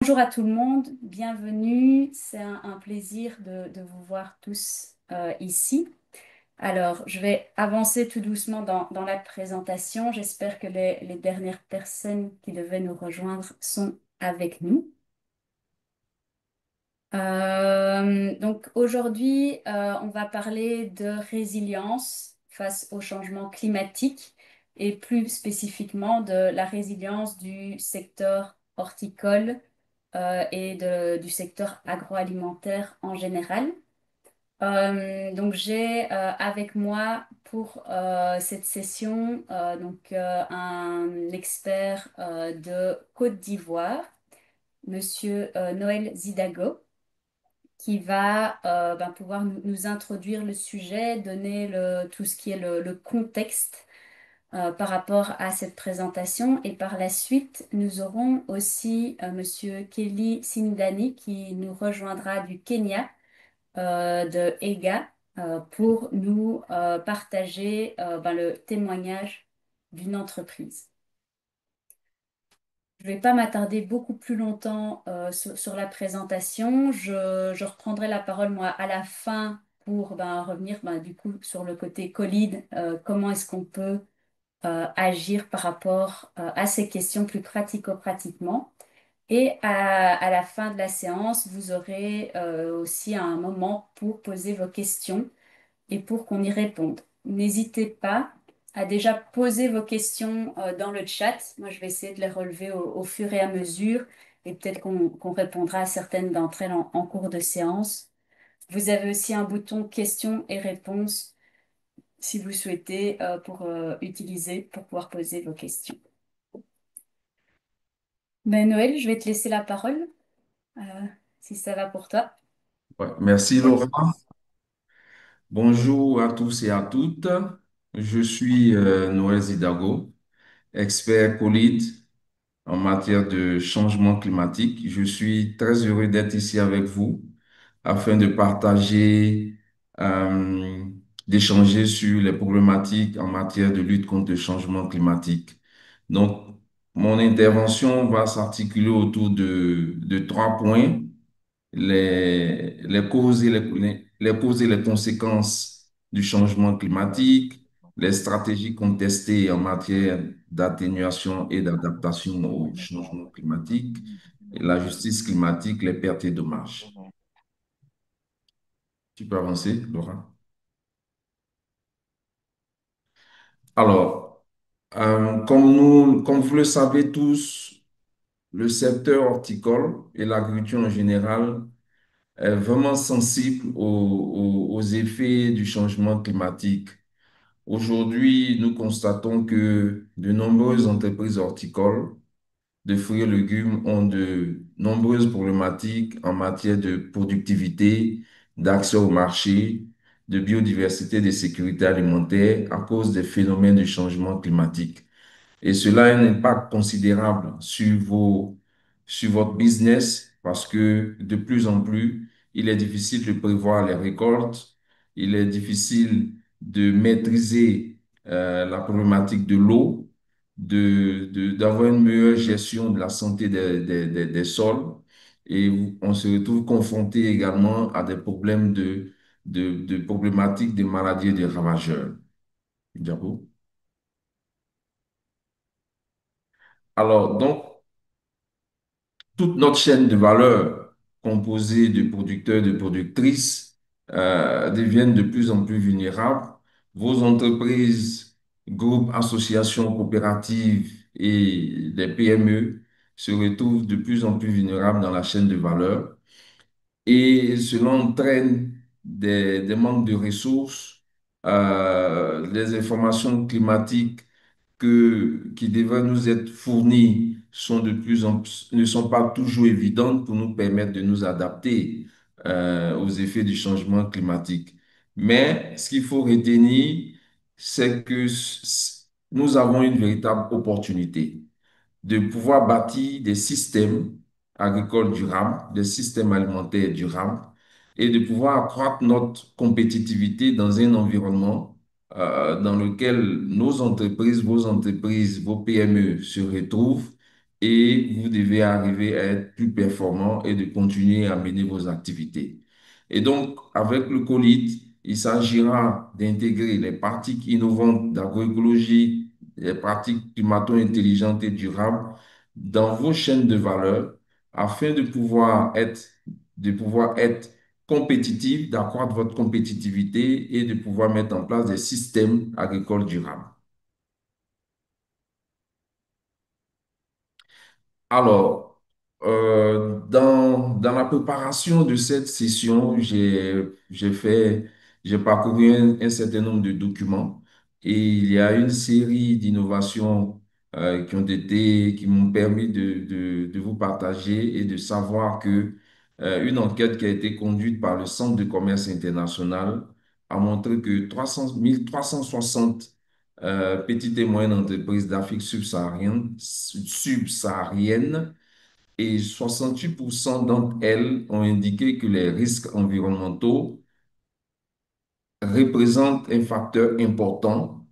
Bonjour à tout le monde, bienvenue. C'est un plaisir de vous voir tous ici. Alors, je vais avancer tout doucement dans la présentation. J'espère que les dernières personnes qui devaient nous rejoindre sont avec nous. Donc aujourd'hui, on va parler de résilience face au changement climatique et plus spécifiquement de la résilience du secteur horticole du secteur agroalimentaire en général. Donc j'ai avec moi pour cette session un expert de Côte d'Ivoire, Monsieur Noël Zidago, qui va pouvoir nous introduire le sujet, donner tout ce qui est le contexte par rapport à cette présentation. Et par la suite, nous aurons aussi Monsieur Kelly Sindani qui nous rejoindra du Kenya, de EGA, pour nous partager le témoignage d'une entreprise. Je ne vais pas m'attarder beaucoup plus longtemps sur la présentation. Je reprendrai la parole moi à la fin pour revenir du coup sur le côté Covid. Comment est-ce qu'on peut agir par rapport à ces questions plus pratico-pratiquement. Et à la fin de la séance, vous aurez aussi un moment pour poser vos questions et pour qu'on y réponde. N'hésitez pas à déjà poser vos questions dans le chat. Moi, je vais essayer de les relever au fur et à mesure et peut-être qu'on répondra à certaines d'entre elles en cours de séance. Vous avez aussi un bouton questions et réponses si vous souhaitez pour utiliser pour pouvoir poser vos questions. Ben, Noël, je vais te laisser la parole, euh, si ça va pour toi. Ouais, merci Laura. Bonjour à tous et à toutes. Je suis Noël Zidago, expert colite en matière de changement climatique. Je suis très heureux d'être ici avec vous afin de partager, euh, d'échanger sur les problématiques en matière de lutte contre le changement climatique. Donc, mon intervention va s'articuler autour de trois points: les causes et les causes et les conséquences du changement climatique, les stratégies contestées en matière d'atténuation et d'adaptation au changement climatique, et la justice climatique, les pertes et dommages. Tu peux avancer, Laura? Alors, comme vous le savez tous, le secteur horticole et l'agriculture en général est vraiment sensible aux effets du changement climatique. Aujourd'hui, nous constatons que de nombreuses entreprises horticoles de fruits et légumes ont de nombreuses problématiques en matière de productivité, d'accès au marché, de biodiversité et de sécurité alimentaire à cause des phénomènes de changement climatique. Et cela a un impact considérable sur votre business parce que de plus en plus, il est difficile de prévoir les récoltes, il est difficile de maîtriser la problématique de l'eau, d'avoir une meilleure gestion de la santé des sols. Et on se retrouve confronté également à des problèmes de problématiques de maladies et de ravageurs. Diabo. Alors, donc, toute notre chaîne de valeur composée de producteurs, de productrices, deviennent de plus en plus vulnérables. Vos entreprises, groupes, associations, coopératives et les PME se retrouvent de plus en plus vulnérables dans la chaîne de valeur et cela entraîne des manques de ressources, les informations climatiques qui devraient nous être fournies sont ne sont pas toujours évidentes pour nous permettre de nous adapter aux effets du changement climatique. Mais ce qu'il faut retenir, c'est que nous avons une véritable opportunité de pouvoir bâtir des systèmes agricoles durables, des systèmes alimentaires durables et de pouvoir accroître notre compétitivité dans un environnement dans lequel nos entreprises, vos PME se retrouvent et vous devez arriver à être plus performant et de continuer à mener vos activités. Et donc, avec le COLIT, il s'agira d'intégrer les pratiques innovantes d'agroécologie, les pratiques climato-intelligentes et durables dans vos chaînes de valeur afin de pouvoir être compétitif, d'accroître votre compétitivité et de pouvoir mettre en place des systèmes agricoles durables. Alors, dans la préparation de cette session, j'ai parcouru un certain nombre de documents et il y a une série d'innovations qui m'ont permis de vous partager et de savoir que une enquête qui a été conduite par le Centre de commerce international a montré que 1360 petites et moyennes entreprises d'Afrique subsaharienne et 68% d'entre elles ont indiqué que les risques environnementaux représentent un facteur important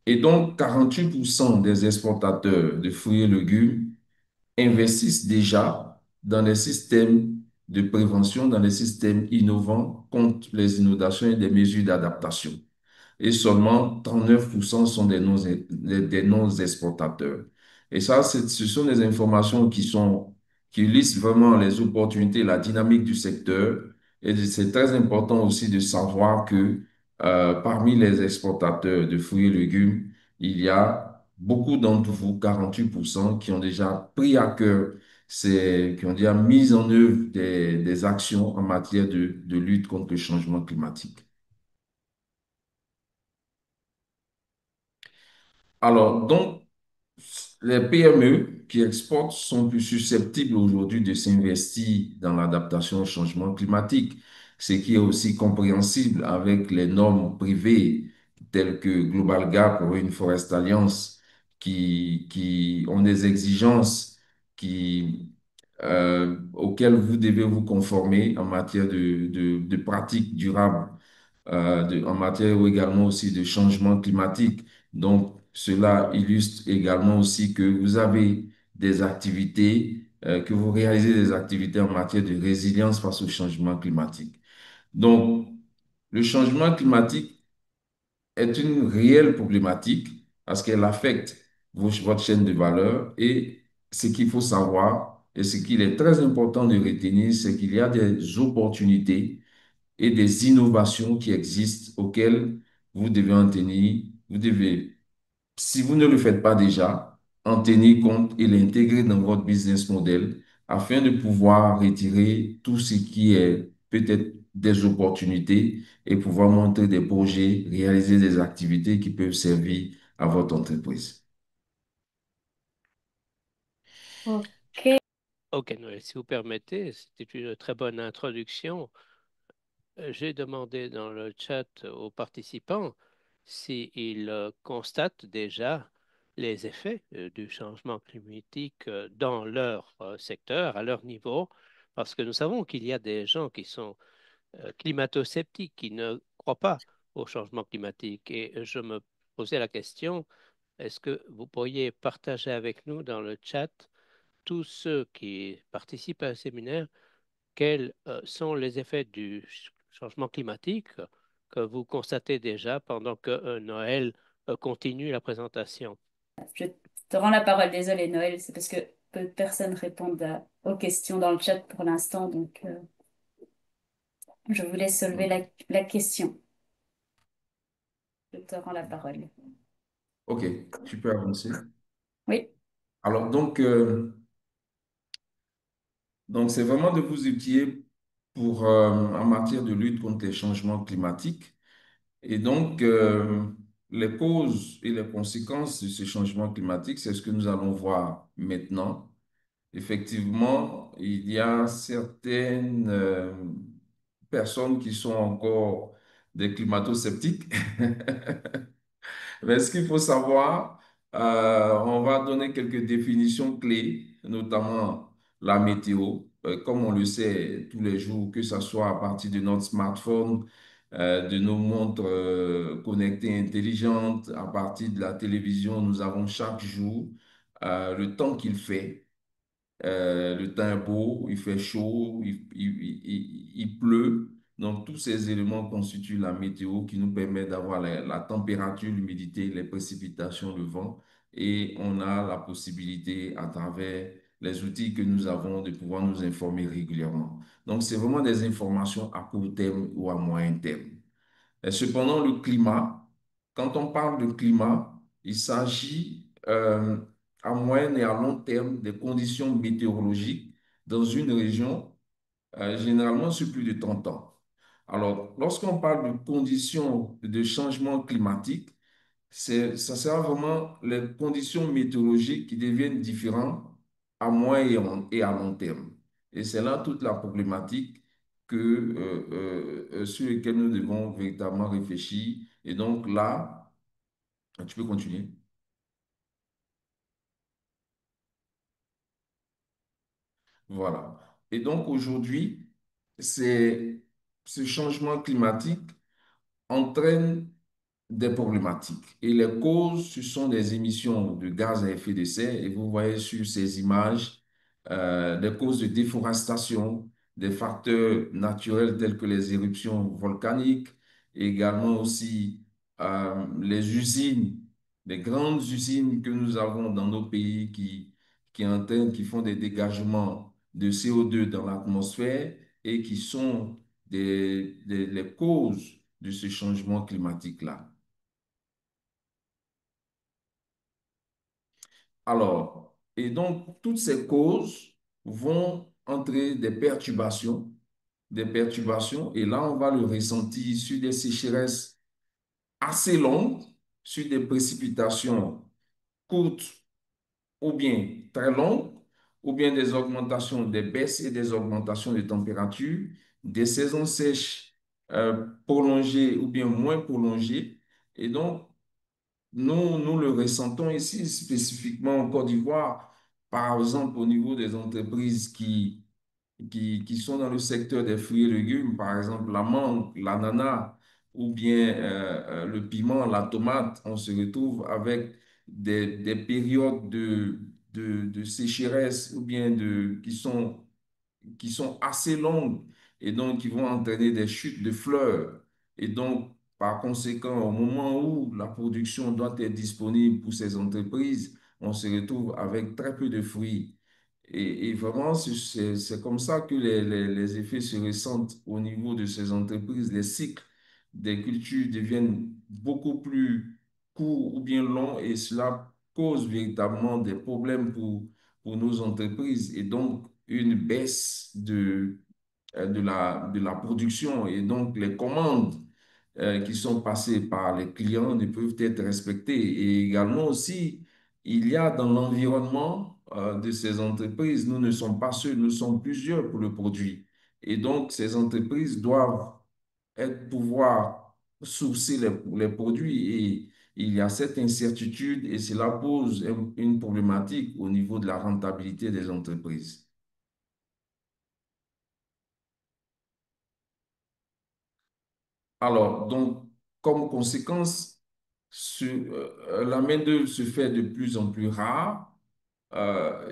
et donc 48% des exportateurs de fruits et légumes investissent déjà dans les systèmes de prévention, dans les systèmes innovants contre les inondations et des mesures d'adaptation et seulement 39% sont des non-exportateurs. Et ça, ce sont des informations qui listent vraiment les opportunités, la dynamique du secteur. Et c'est très important aussi de savoir que parmi les exportateurs de fruits et légumes, il y a beaucoup d'entre vous, 48%, qui ont déjà pris à cœur, qui ont déjà mis en œuvre des actions en matière de lutte contre le changement climatique. Alors, donc, les PME qui exportent sont plus susceptibles aujourd'hui de s'investir dans l'adaptation au changement climatique, ce qui est aussi compréhensible avec les normes privées telles que Global Gap ou Rainforest Alliance qui ont des exigences auxquelles vous devez vous conformer en matière de pratiques durables en matière ou également aussi de changement climatique. Donc, cela illustre également aussi que vous avez des activités, que vous réalisez des activités en matière de résilience face au changement climatique. Donc, le changement climatique est une réelle problématique parce qu'elle affecte votre chaîne de valeur et ce qu'il faut savoir et ce qu'il est très important de retenir, c'est qu'il y a des opportunités et des innovations qui existent auxquelles vous devez en tenir. Vous devez, si vous ne le faites pas déjà, en tenir compte et l'intégrer dans votre business model afin de pouvoir retirer tout ce qui est peut-être des opportunités et pouvoir monter des projets, réaliser des activités qui peuvent servir à votre entreprise. Ok. Ok, Noël, si vous permettez, c'était une très bonne introduction. J'ai demandé dans le chat aux participants s'ils constatent déjà les effets du changement climatique dans leur secteur, à leur niveau, parce que nous savons qu'il y a des gens qui sont climato-sceptiques, qui ne croient pas au changement climatique. Et je me posais la question, est-ce que vous pourriez partager avec nous dans le chat tous ceux qui participent à un séminaire, quels sont les effets du changement climatique que vous constatez déjà pendant que Noël continue la présentation? Je te rends la parole. Désolée, Noël, c'est parce que peu de personnes répondent aux questions dans le chat pour l'instant, donc je vous laisse soulever la question. Je te rends la parole. OK, tu peux avancer. Oui. Alors, donc c'est vraiment de vous outiller en matière de lutte contre les changements climatiques. Et donc, les causes et les conséquences de ce changement climatique, c'est ce que nous allons voir maintenant. Effectivement, il y a certaines personnes qui sont encore des climato-sceptiques. Mais ce qu'il faut savoir, on va donner quelques définitions clés, notamment la météo. Comme on le sait tous les jours, que ce soit à partir de notre smartphone, de nos montres connectées intelligentes, à partir de la télévision, nous avons chaque jour le temps qu'il fait. Le temps est beau, il fait chaud, il pleut. Donc, tous ces éléments constituent la météo qui nous permet d'avoir la température, l'humidité, les précipitations, le vent. Et on a la possibilité, à travers les outils que nous avons, de pouvoir nous informer régulièrement. Donc, c'est vraiment des informations à court terme ou à moyen terme. Et cependant, le climat, quand on parle de climat, il s'agit à moyen et à long terme des conditions météorologiques dans une région, généralement sur plus de 30 ans. Alors, lorsqu'on parle de conditions de changement climatique, ça sera vraiment les conditions météorologiques qui deviennent différentes à moyen et à long terme. Et c'est là toute la problématique sur laquelle nous devons véritablement réfléchir. Et donc là, tu peux continuer. Voilà. Et donc aujourd'hui, c'est, ce changement climatique entraîne des problématiques. Et les causes, ce sont des émissions de gaz à effet de serre. Et vous voyez sur ces images des causes de déforestation, des facteurs naturels tels que les éruptions volcaniques, et également aussi les usines, les grandes usines que nous avons dans nos pays qui font des dégagements de CO2 dans l'atmosphère et qui sont les causes de ce changement climatique-là. Alors, et donc, toutes ces causes vont entraîner des perturbations, et là, on va le ressentir sur des sécheresses assez longues, sur des précipitations courtes ou bien très longues, ou bien des augmentations, des baisses et des augmentations de température, des saisons sèches prolongées ou bien moins prolongées. Et donc, nous le ressentons ici, spécifiquement en Côte d'Ivoire, par exemple au niveau des entreprises qui sont dans le secteur des fruits et légumes, par exemple la mangue, l'ananas ou bien le piment, la tomate. On se retrouve avec des périodes de sécheresse ou bien qui sont assez longues et donc qui vont entraîner des chutes de fleurs. Et donc, par conséquent, au moment où la production doit être disponible pour ces entreprises, on se retrouve avec très peu de fruits. Et vraiment, c'est comme ça que les effets se ressentent au niveau de ces entreprises. Les cycles des cultures deviennent beaucoup plus courts ou bien longs et cela cause véritablement des problèmes pour nos entreprises et donc une baisse de la production et donc les commandes qui sont passées par les clients ne peuvent être respectées. Et également aussi, il y a dans l'environnement de ces entreprises, nous ne sommes pas seuls, nous sommes plusieurs pour le produit. Et donc, ces entreprises doivent pouvoir sourcer les produits et il y a cette incertitude et cela pose une problématique au niveau de la rentabilité des entreprises. Alors, donc, comme conséquence, la main-d'œuvre se fait de plus en plus rare.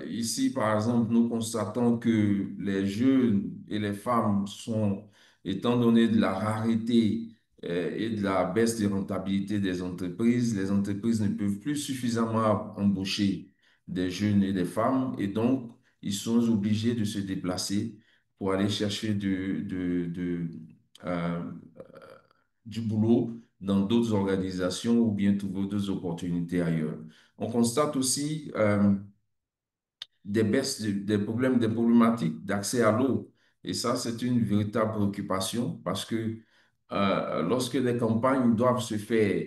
Ici, par exemple, nous constatons que les jeunes et les femmes sont, étant donné de la rareté et de la baisse de rentabilité des entreprises, les entreprises ne peuvent plus suffisamment embaucher des jeunes et des femmes et donc ils sont obligés de se déplacer pour aller chercher euh, du boulot dans d'autres organisations ou bien trouver d'autres opportunités ailleurs. On constate aussi des baisses, des problèmes, des problématiques d'accès à l'eau. Et ça, c'est une véritable préoccupation parce que lorsque les campagnes doivent se faire,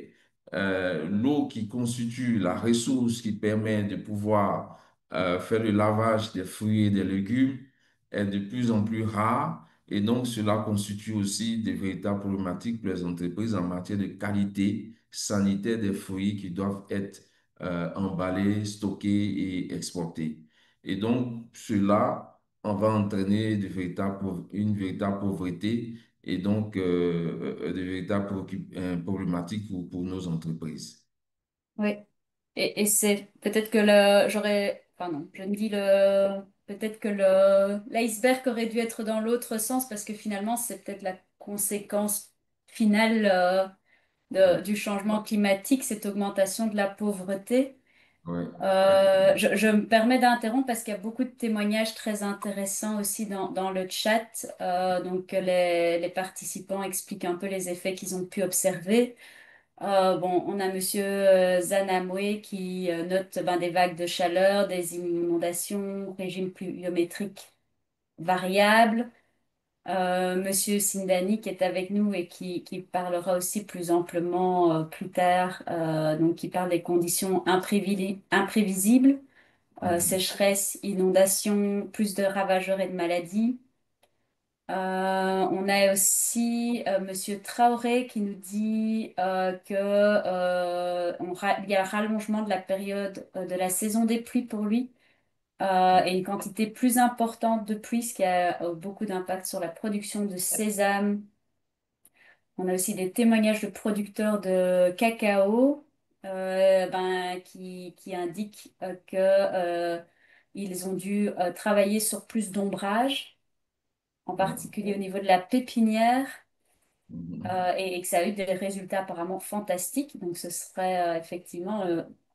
l'eau qui constitue la ressource qui permet de pouvoir faire le lavage des fruits et des légumes est de plus en plus rare. Et donc, cela constitue aussi de véritables problématiques pour les entreprises en matière de qualité sanitaire des fruits qui doivent être emballés, stockés et exportés. Et donc, cela, on va entraîner une véritable pauvreté et donc de véritables problématiques pour nos entreprises. Oui. Et c'est peut-être que le, j'aurais, enfin non, je ne dis le, peut-être que le, l'iceberg aurait dû être dans l'autre sens parce que finalement, c'est peut-être la conséquence finale du changement climatique, cette augmentation de la pauvreté. Oui, Je me permets d'interrompre parce qu'il y a beaucoup de témoignages très intéressants aussi dans le chat. Donc, les participants expliquent un peu les effets qu'ils ont pu observer. Bon, on a Monsieur Zanamwe qui note ben, des vagues de chaleur, des inondations, régime pluviométrique variable. Monsieur Sindani qui est avec nous et qui parlera aussi plus amplement plus tard, donc qui parle des conditions imprévisibles, mhm, sécheresse, inondations, plus de ravageurs et de maladies. On a aussi Monsieur Traoré qui nous dit il y a un rallongement de la période de la saison des pluies pour lui et une quantité plus importante de pluie, ce qui a beaucoup d'impact sur la production de sésame. On a aussi des témoignages de producteurs de cacao ben, qui indiquent ils ont dû travailler sur plus d'ombrage, en mhm, particulier au niveau de la pépinière, mhm. et que ça a eu des résultats apparemment fantastiques. Donc ce serait effectivement,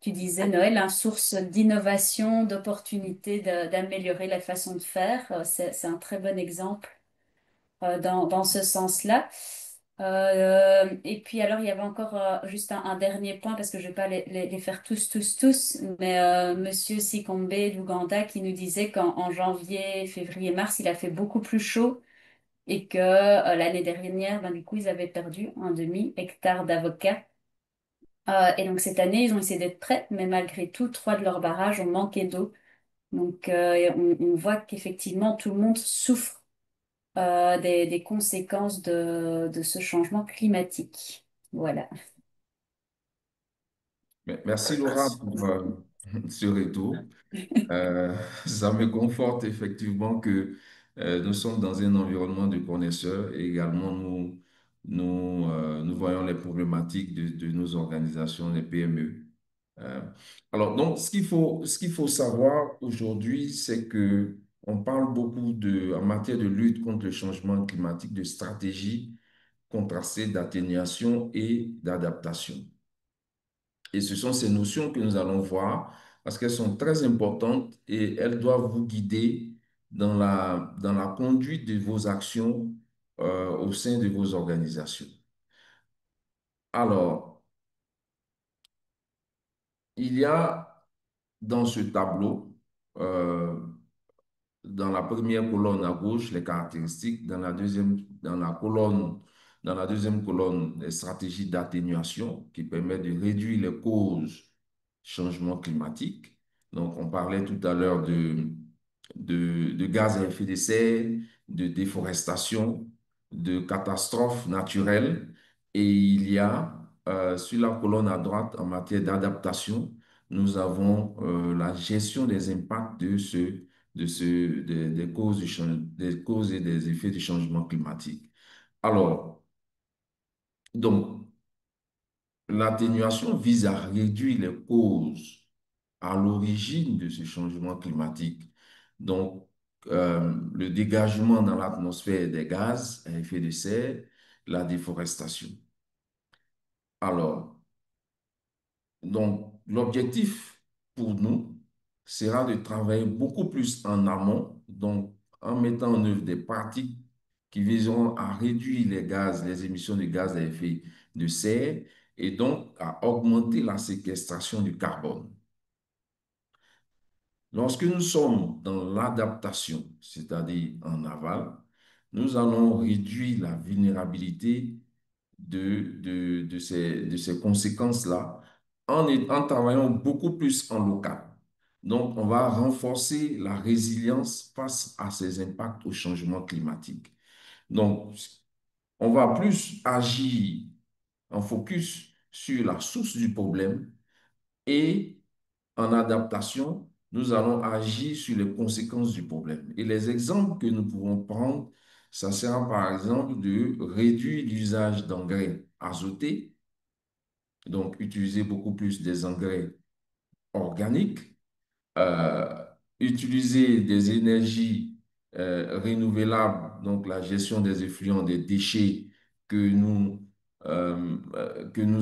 tu disais Noël, une source d'innovation, d'opportunité d'améliorer la façon de faire. C'est un très bon exemple dans ce sens-là. Et puis alors, il y avait encore juste un dernier point, parce que je ne vais pas les faire tous, mais Monsieur Sikombe d'Ouganda qui nous disait qu'en en janvier, février, mars, il a fait beaucoup plus chaud et que l'année dernière, ben, du coup, ils avaient perdu un demi-hectare d'avocats. Et donc cette année, ils ont essayé d'être prêts, mais malgré tout, trois de leurs barrages ont manqué d'eau. Donc on voit qu'effectivement, tout le monde souffre des conséquences de ce changement climatique. Voilà. Merci Laura pour ce retour. Euh, Ça me conforte effectivement que nous sommes dans un environnement de connaisseurs et également nous voyons les problématiques de nos organisations, les PME. Euh, alors, donc, ce qu'il faut savoir aujourd'hui, c'est que on parle beaucoup en matière de lutte contre le changement climatique, de stratégies contrastées d'atténuation et d'adaptation. Et ce sont ces notions que nous allons voir parce qu'elles sont très importantes et elles doivent vous guider dans la conduite de vos actions au sein de vos organisations. Alors, il y a dans ce tableau, euh, dans la première colonne à gauche, les caractéristiques, dans la deuxième colonne, les stratégies d'atténuation qui permettent de réduire les causes changement climatique. Donc, on parlait tout à l'heure de gaz à effet de serre, de déforestation, de catastrophes naturelles. Et il y a, sur la colonne à droite, en matière d'adaptation, nous avons la gestion des impacts des causes des causes et des effets du changement climatique. Alors, donc, l'atténuation vise à réduire les causes à l'origine de ce changement climatique. Donc, le dégagement dans l'atmosphère des gaz à effet de serre, la déforestation. Alors, l'objectif pour nous sera de travailler beaucoup plus en amont, donc en mettant en œuvre des pratiques qui viseront à réduire les émissions de gaz à effet de serre et donc à augmenter la séquestration du carbone. Lorsque nous sommes dans l'adaptation, c'est-à-dire en aval, nous allons réduire la vulnérabilité de ces conséquences-là en travaillant beaucoup plus en local. Donc, on va renforcer la résilience face à ces impacts au changement climatique. Donc, on va plus agir en focus sur la source du problème et en adaptation, nous allons agir sur les conséquences du problème. Et les exemples que nous pouvons prendre, ça sera par exemple de réduire l'usage d'engrais azotés, donc utiliser beaucoup plus des engrais organiques, euh, utiliser des énergies renouvelables, donc la gestion des effluents, des déchets que nous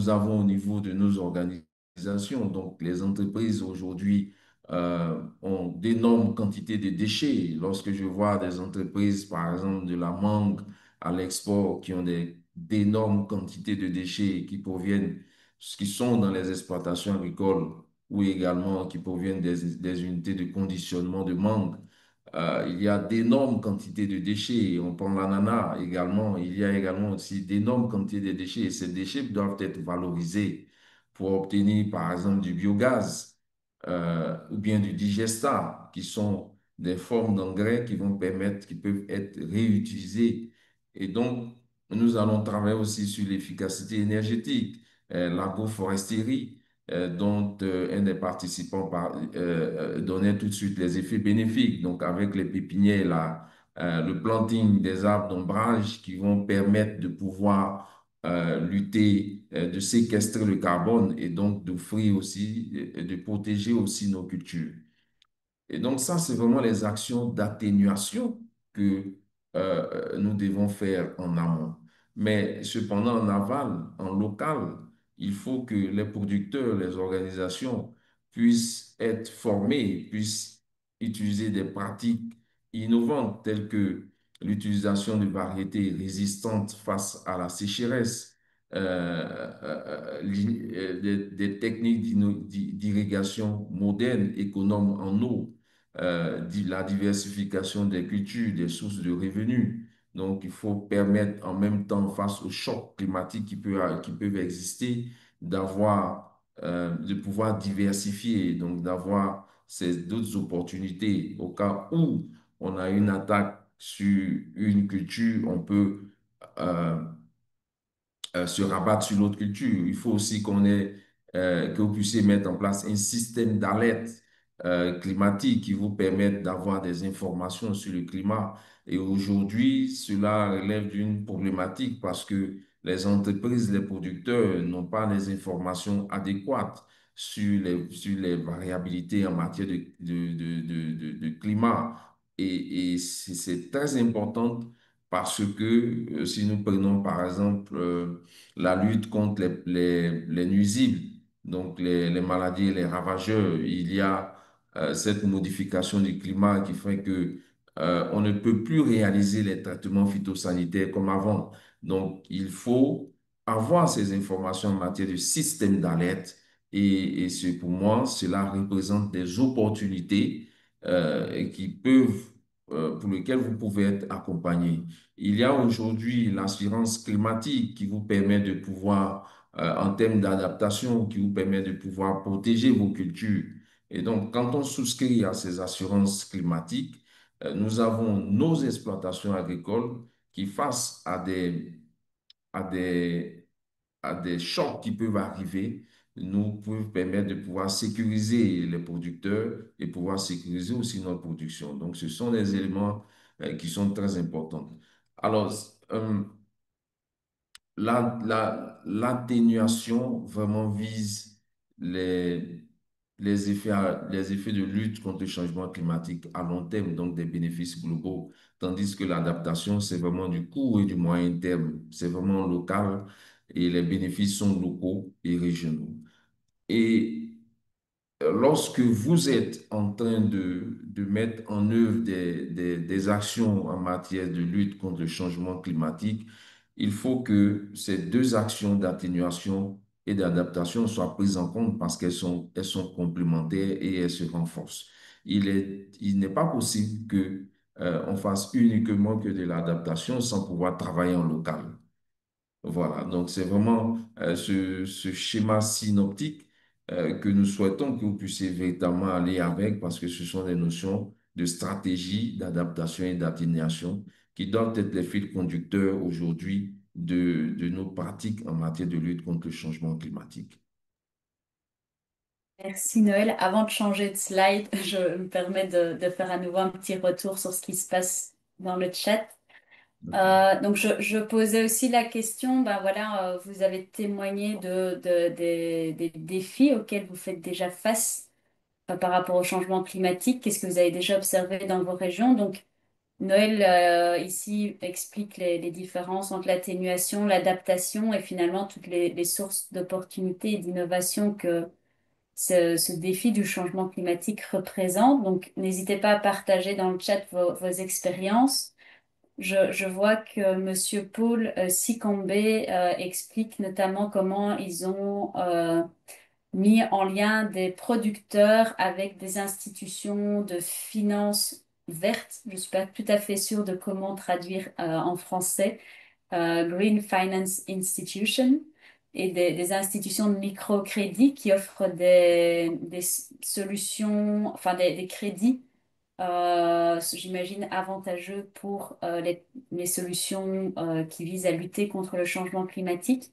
avons au niveau de nos organisations. Donc, les entreprises aujourd'hui ont d'énormes quantités de déchets. Lorsque je vois des entreprises, par exemple, de la mangue à l'export, qui ont d'énormes quantités de déchets qui sont dans les exploitations agricoles, ou également qui proviennent des unités de conditionnement de mangue. Il y a d'énormes quantités de déchets. On prend l'ananas également. Il y a également aussi d'énormes quantités de déchets. Et ces déchets doivent être valorisés pour obtenir, par exemple, du biogaz ou bien du digesta, qui sont des formes d'engrais qui peuvent être réutilisés. Et donc, nous allons travailler aussi sur l'efficacité énergétique, l'agroforesterie dont un des participants donnait tout de suite les effets bénéfiques. Donc, avec les pépinières, le planting des arbres d'ombrage qui vont permettre de pouvoir lutter, de séquestrer le carbone et donc d'offrir aussi, de protéger aussi nos cultures. Et donc, ça, c'est vraiment les actions d'atténuation que nous devons faire en amont. Mais cependant, en aval, en local, il faut que les producteurs, les organisations puissent être formés, puissent utiliser des pratiques innovantes telles que l'utilisation de variétés résistantes face à la sécheresse, des techniques d'irrigation modernes, économes en eau, la diversification des cultures, des sources de revenus. Donc, il faut permettre en même temps, face aux chocs climatiques qui peuvent exister, de pouvoir diversifier, donc d'avoir d'autres opportunités. Au cas où on a une attaque sur une culture, on peut euh, se rabattre sur l'autre culture. Il faut aussi que vous puissiez mettre en place un système d'alerte climatique qui vous permette d'avoir des informations sur le climat. Et aujourd'hui, cela relève d'une problématique parce que les entreprises, les producteurs n'ont pas les informations adéquates sur les variabilités en matière de climat. Et c'est très important parce que si nous prenons par exemple la lutte contre les nuisibles, donc les maladies et les ravageurs, il y a cette modification du climat qui fait que on ne peut plus réaliser les traitements phytosanitaires comme avant. Donc, il faut avoir ces informations en matière de système d'alerte pour moi, cela représente des opportunités pour lesquelles vous pouvez être accompagné. Il y a aujourd'hui l'assurance climatique qui vous permet de pouvoir, en termes d'adaptation, qui vous permet de pouvoir protéger vos cultures. Et donc, quand on souscrit à ces assurances climatiques, nous avons nos exploitations agricoles qui, face à des, à des chocs qui peuvent arriver, nous peuvent permettre de pouvoir sécuriser les producteurs et pouvoir sécuriser aussi notre production. Donc, ce sont des éléments qui sont très importants. Alors, euh, l'atténuation vraiment vise les, les effets de lutte contre le changement climatique à long terme, donc des bénéfices globaux, tandis que l'adaptation, c'est vraiment du court et du moyen terme, c'est vraiment local et les bénéfices sont locaux et régionaux. Et lorsque vous êtes en train de mettre en œuvre des actions en matière de lutte contre le changement climatique, il faut que ces deux actions d'atténuation et d'adaptation soient prises en compte parce elles sont complémentaires et elles se renforcent. Il n'est pas possible que, on fasse uniquement que de l'adaptation sans pouvoir travailler en local. Voilà, donc c'est vraiment ce schéma synoptique que nous souhaitons que vous puissiez véritablement aller avec parce que ce sont des notions de stratégie, d'adaptation et d'atténuation qui doivent être les fils conducteurs aujourd'hui de nos pratiques en matière de lutte contre le changement climatique. Merci Noël. Avant de changer de slide, je me permets de faire à nouveau un petit retour sur ce qui se passe dans le chat. Donc je posais aussi la question, ben voilà, vous avez témoigné des défis auxquels vous faites déjà face par rapport au changement climatique. Qu'est-ce que vous avez déjà observé dans vos régions? Donc, Noël, ici, explique les différences entre l'atténuation, l'adaptation et finalement toutes les sources d'opportunités et d'innovation que ce défi du changement climatique représente. Donc, n'hésitez pas à partager dans le chat vos expériences. Je vois que Monsieur Paul Sikombe explique notamment comment ils ont mis en lien des producteurs avec des institutions de finances vertes. Je ne suis pas tout à fait sûre de comment traduire en français. Green Finance Institution et des institutions de microcrédit qui offrent des solutions, enfin des crédits, j'imagine, avantageux pour les solutions qui visent à lutter contre le changement climatique.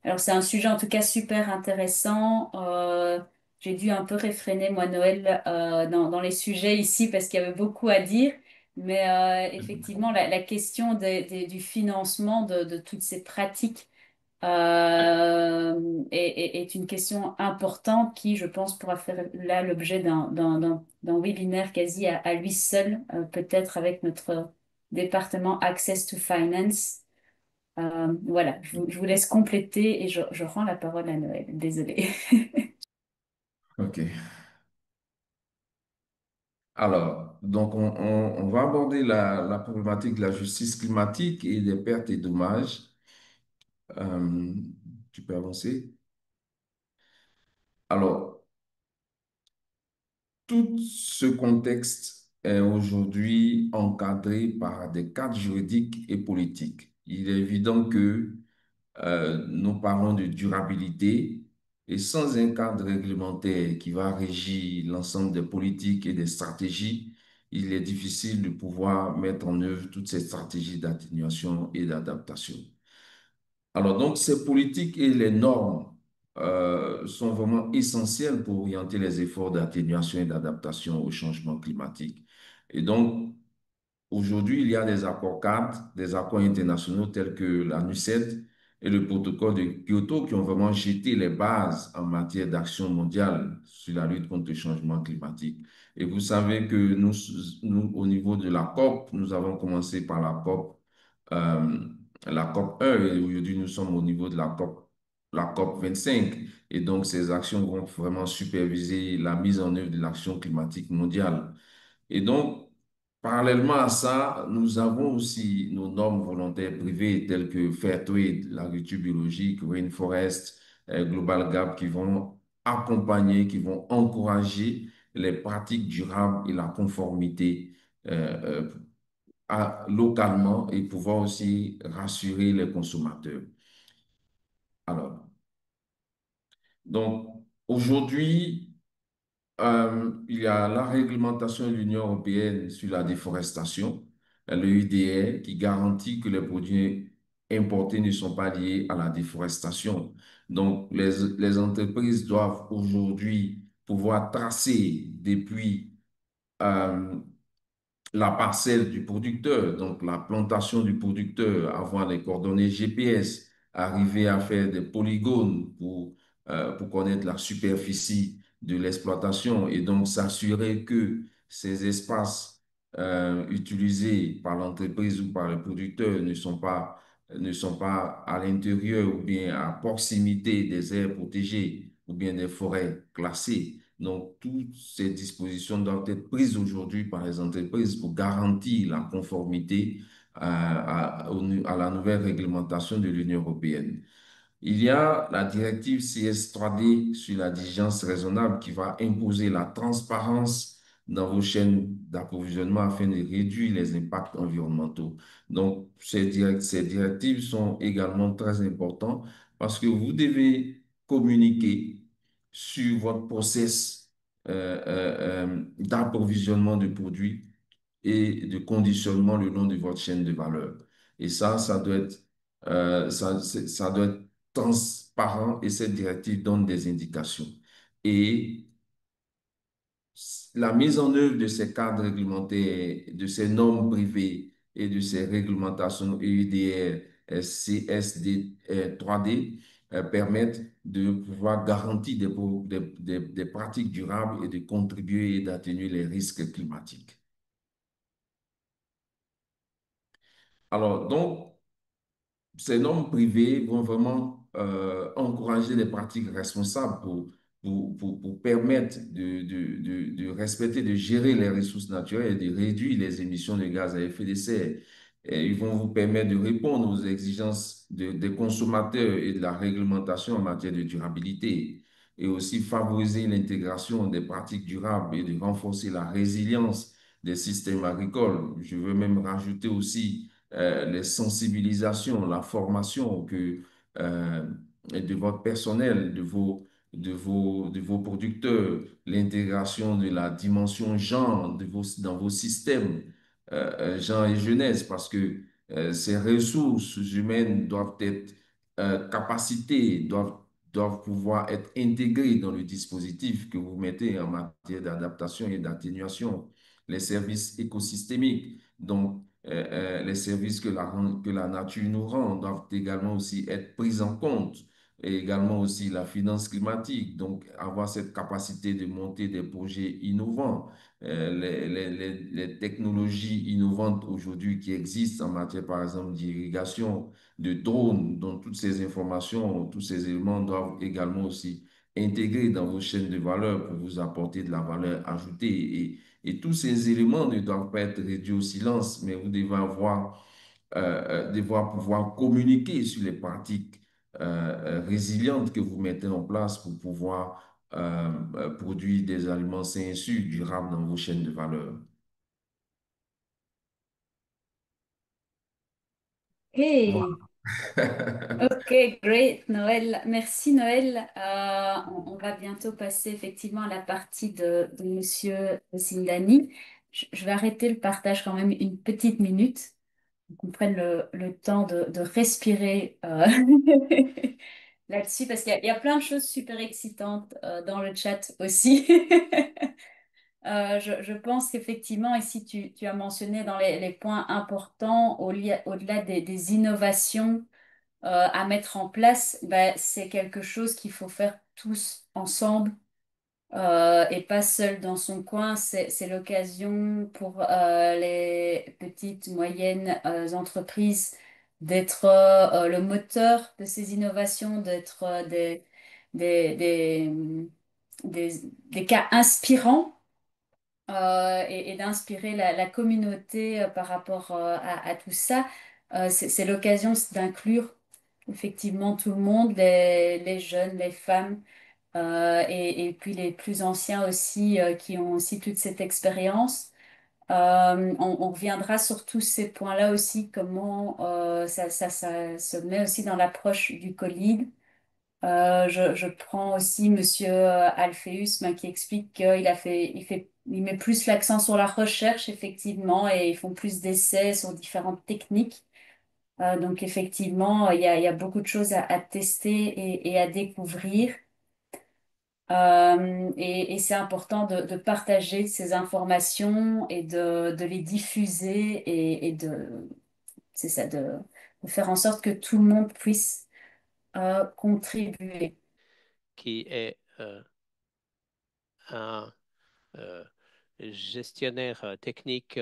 Alors, c'est un sujet en tout cas super intéressant. J'ai dû un peu réfréner, moi, Noël, dans les sujets ici parce qu'il y avait beaucoup à dire. Mais effectivement, la question du financement de toutes ces pratiques est une question importante qui, je pense, pourra faire là l'objet d'un webinaire quasi à lui seul, peut-être avec notre département Access to Finance. Voilà, je vous laisse compléter et je rends la parole à Noël. Désolée. OK. Alors, donc on va aborder la problématique de la justice climatique et des pertes et dommages. Euh, tu peux avancer? Alors, tout ce contexte est aujourd'hui encadré par des cadres juridiques et politiques. Il est évident que nous parlons de durabilité et sans un cadre réglementaire qui va régir l'ensemble des politiques et des stratégies, il est difficile de pouvoir mettre en œuvre toutes ces stratégies d'atténuation et d'adaptation. Alors donc, ces politiques et les normes sont vraiment essentielles pour orienter les efforts d'atténuation et d'adaptation au changement climatique. Et donc, aujourd'hui, il y a des accords cadres, des accords internationaux tels que la NUCED et le protocole de Kyoto qui ont vraiment jeté les bases en matière d'action mondiale sur la lutte contre le changement climatique. Et vous savez que nous, au niveau de la COP, nous avons commencé par euh, la COP 1 et aujourd'hui, nous sommes au niveau de la COP 25. Et donc, ces actions vont vraiment superviser la mise en œuvre de l'action climatique mondiale. Et donc, parallèlement à ça, nous avons aussi nos normes volontaires privées telles que Fairtrade, l'agriculture biologique, Rainforest, Global Gap qui vont accompagner, qui vont encourager les pratiques durables et la conformité localement et pouvoir aussi rassurer les consommateurs. Alors, donc aujourd'hui, il y a la réglementation de l'Union européenne sur la déforestation, le UDR, qui garantit que les produits importés ne sont pas liés à la déforestation. Donc, les entreprises doivent aujourd'hui pouvoir tracer depuis euh, la parcelle du producteur, donc la plantation du producteur, avoir les coordonnées GPS, arriver à faire des polygones pour connaître la superficie de l'exploitation et donc s'assurer que ces espaces utilisés par l'entreprise ou par le producteur ne sont pas à l'intérieur ou bien à proximité des aires protégées ou bien des forêts classées. Donc, toutes ces dispositions doivent être prises aujourd'hui par les entreprises pour garantir la conformité à la nouvelle réglementation de l'Union européenne. Il y a la directive CS3D sur la diligence raisonnable qui va imposer la transparence dans vos chaînes d'approvisionnement afin de réduire les impacts environnementaux. Donc, ces directives sont également très importantes parce que vous devez communiquer sur votre process d'approvisionnement de produits et de conditionnement le long de votre chaîne de valeur. Et ça doit être, ça doit être transparent et cette directive donne des indications. Et la mise en œuvre de ces cadres réglementaires, de ces normes privées et de ces réglementations EUDR, CSD 3D permettent de pouvoir garantir des pratiques durables et de contribuer et d'atténuer les risques climatiques. Alors, donc, ces normes privées vont vraiment encourager des pratiques responsables pour permettre de respecter, de gérer les ressources naturelles et de réduire les émissions de gaz à effet de serre. Et ils vont vous permettre de répondre aux exigences des consommateurs et de la réglementation en matière de durabilité et aussi favoriser l'intégration des pratiques durables et de renforcer la résilience des systèmes agricoles. Je veux même rajouter aussi les sensibilisations, la formation de votre personnel, de vos producteurs, l'intégration de la dimension genre dans vos systèmes, genre et jeunesse, parce que ces ressources humaines doivent être capacitées, doivent pouvoir être intégrées dans le dispositif que vous mettez en matière d'adaptation et d'atténuation, les services écosystémiques. Donc, les services que la nature nous rend doivent également aussi être pris en compte et également aussi la finance climatique. Donc, avoir cette capacité de monter des projets innovants, les technologies innovantes aujourd'hui qui existent en matière, par exemple, d'irrigation, de drones, dont toutes ces informations, tous ces éléments doivent également aussi intégrer dans vos chaînes de valeur pour vous apporter de la valeur ajoutée. Et tous ces éléments ne doivent pas être réduits au silence, mais vous devez devoir pouvoir communiquer sur les pratiques résilientes que vous mettez en place pour pouvoir produire des aliments sains et sûrs, durables dans vos chaînes de valeur. Voilà. Hey. Ok, great, Noël. Merci, Noël. On va bientôt passer effectivement à la partie de Monsieur Zindani. Je vais arrêter le partage quand même une petite minute, pour qu'on prenne le temps de respirer là-dessus, parce qu'il y a plein de choses super excitantes dans le chat aussi. Je pense qu'effectivement, ici, tu as mentionné dans les points importants, au-delà des innovations à mettre en place, ben, c'est quelque chose qu'il faut faire tous ensemble et pas seul dans son coin. C'est l'occasion pour les petites, moyennes entreprises d'être le moteur de ces innovations, d'être des, des, des cas inspirants et d'inspirer la communauté par rapport à tout ça. C'est l'occasion d'inclure effectivement tout le monde, les jeunes, les femmes, et puis les plus anciens aussi, qui ont aussi toute cette expérience. On reviendra sur tous ces points-là aussi, comment ça se met aussi dans l'approche du Covid. Je prends aussi Monsieur Alpheus, ben, qui explique il met plus l'accent sur la recherche, effectivement, et ils font plus d'essais sur différentes techniques. Donc, effectivement, il y a beaucoup de choses à tester et à découvrir. Et c'est important de partager ces informations et de les diffuser c'est ça, de faire en sorte que tout le monde puisse contribuer. qui est un euh, gestionnaire technique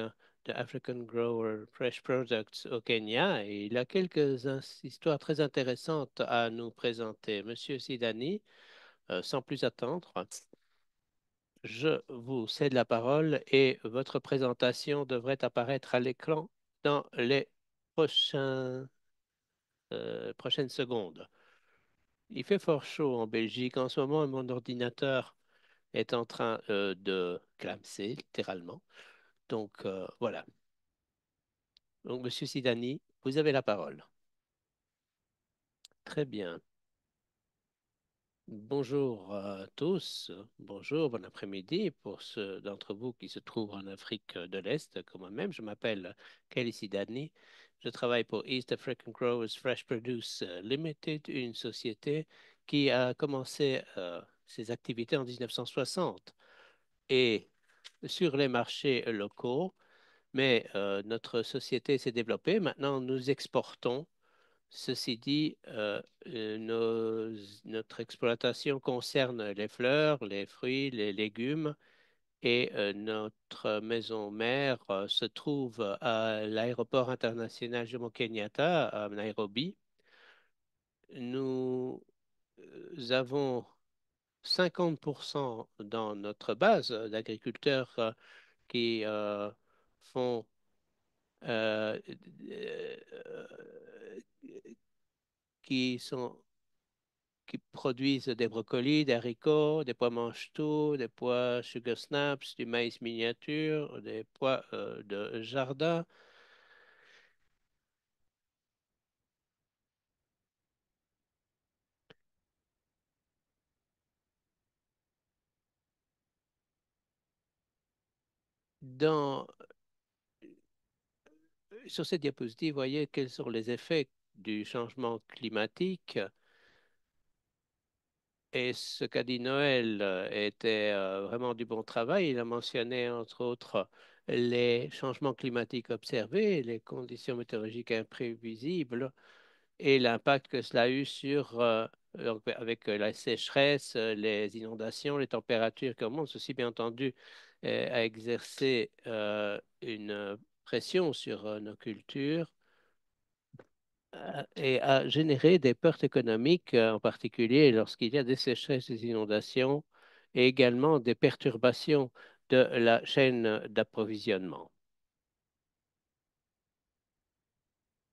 de African Grower Fresh Products au Kenya et il a quelques histoires très intéressantes à nous présenter. Monsieur Sidani, sans plus attendre, je vous cède la parole et votre présentation devrait apparaître à l'écran dans les prochaines secondes. Il fait fort chaud en Belgique en ce moment et mon ordinateur est en train de clamser littéralement. Donc voilà. Donc Monsieur Sidani, vous avez la parole. Très bien. Bonjour à tous. Bonjour, bon après-midi pour ceux d'entre vous qui se trouvent en Afrique de l'Est, comme moi-même. Je m'appelle Kelly Sidani. Je travaille pour East African Growers Fresh Produce Limited, une société qui a commencé ses activités en 1960 et sur les marchés locaux. Mais notre société s'est développée. Maintenant, nous exportons Ceci dit, notre exploitation concerne les fleurs, les fruits, les légumes et notre maison mère se trouve à l'aéroport international Jomo Kenyatta à Nairobi. Nous avons 50% dans notre base d'agriculteurs qui font euh, euh, qui sont qui produisent des brocolis, des haricots, des pois mange-tout, des pois sugar snaps, du maïs miniature, des pois de jardin. Dans, sur cette diapositive, vous voyez quels sont les effets du changement climatique. Et ce qu'a dit Noël était vraiment du bon travail. Il a mentionné, entre autres, les changements climatiques observés, les conditions météorologiques imprévisibles et l'impact que cela a eu sur, avec la sécheresse, les inondations, les températures qui augmentent. Ceci, bien entendu, a exercé une pression sur nos cultures et a généré des pertes économiques, en particulier lorsqu'il y a des sécheresses, des inondations et également des perturbations de la chaîne d'approvisionnement.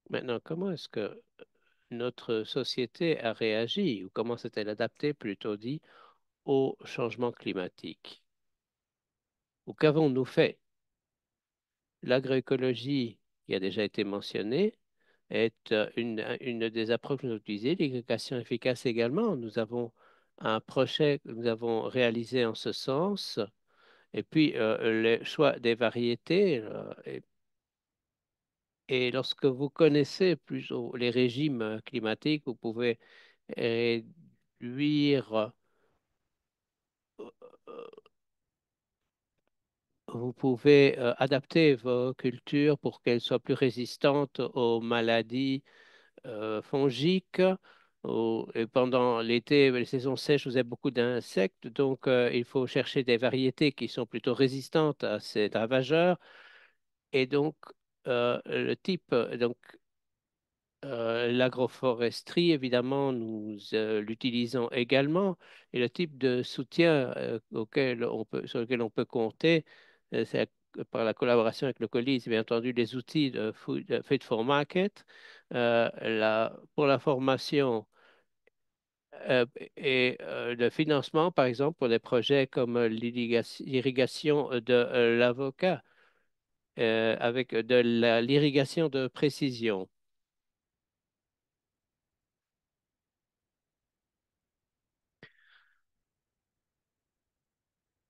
Maintenant, comment est-ce que notre société a réagi, ou comment s'est-elle adaptée, plutôt dit, au changement climatique? Ou qu'avons-nous fait? L'agroécologie, qui a déjà été mentionnée, est une des approches que nous utilisons. L'irrigation efficace également. Nous avons un projet que nous avons réalisé en ce sens. Et puis, le choix des variétés. Et lorsque vous connaissez plus les régimes climatiques, vous pouvez réduire, vous pouvez adapter vos cultures pour qu'elles soient plus résistantes aux maladies fongiques. Et pendant l'été, les saisons sèches, vous avez beaucoup d'insectes, donc il faut chercher des variétés qui sont plutôt résistantes à ces ravageurs. Et donc, le type, donc l'agroforesterie, évidemment, nous l'utilisons également. Et le type de soutien sur lequel on peut compter, c'est par la collaboration avec le colis, c'est bien entendu les outils de Fit for Market. Pour la formation euh, et le financement, par exemple, pour des projets comme l'irrigation de l'avocat, avec de l'irrigation de précision.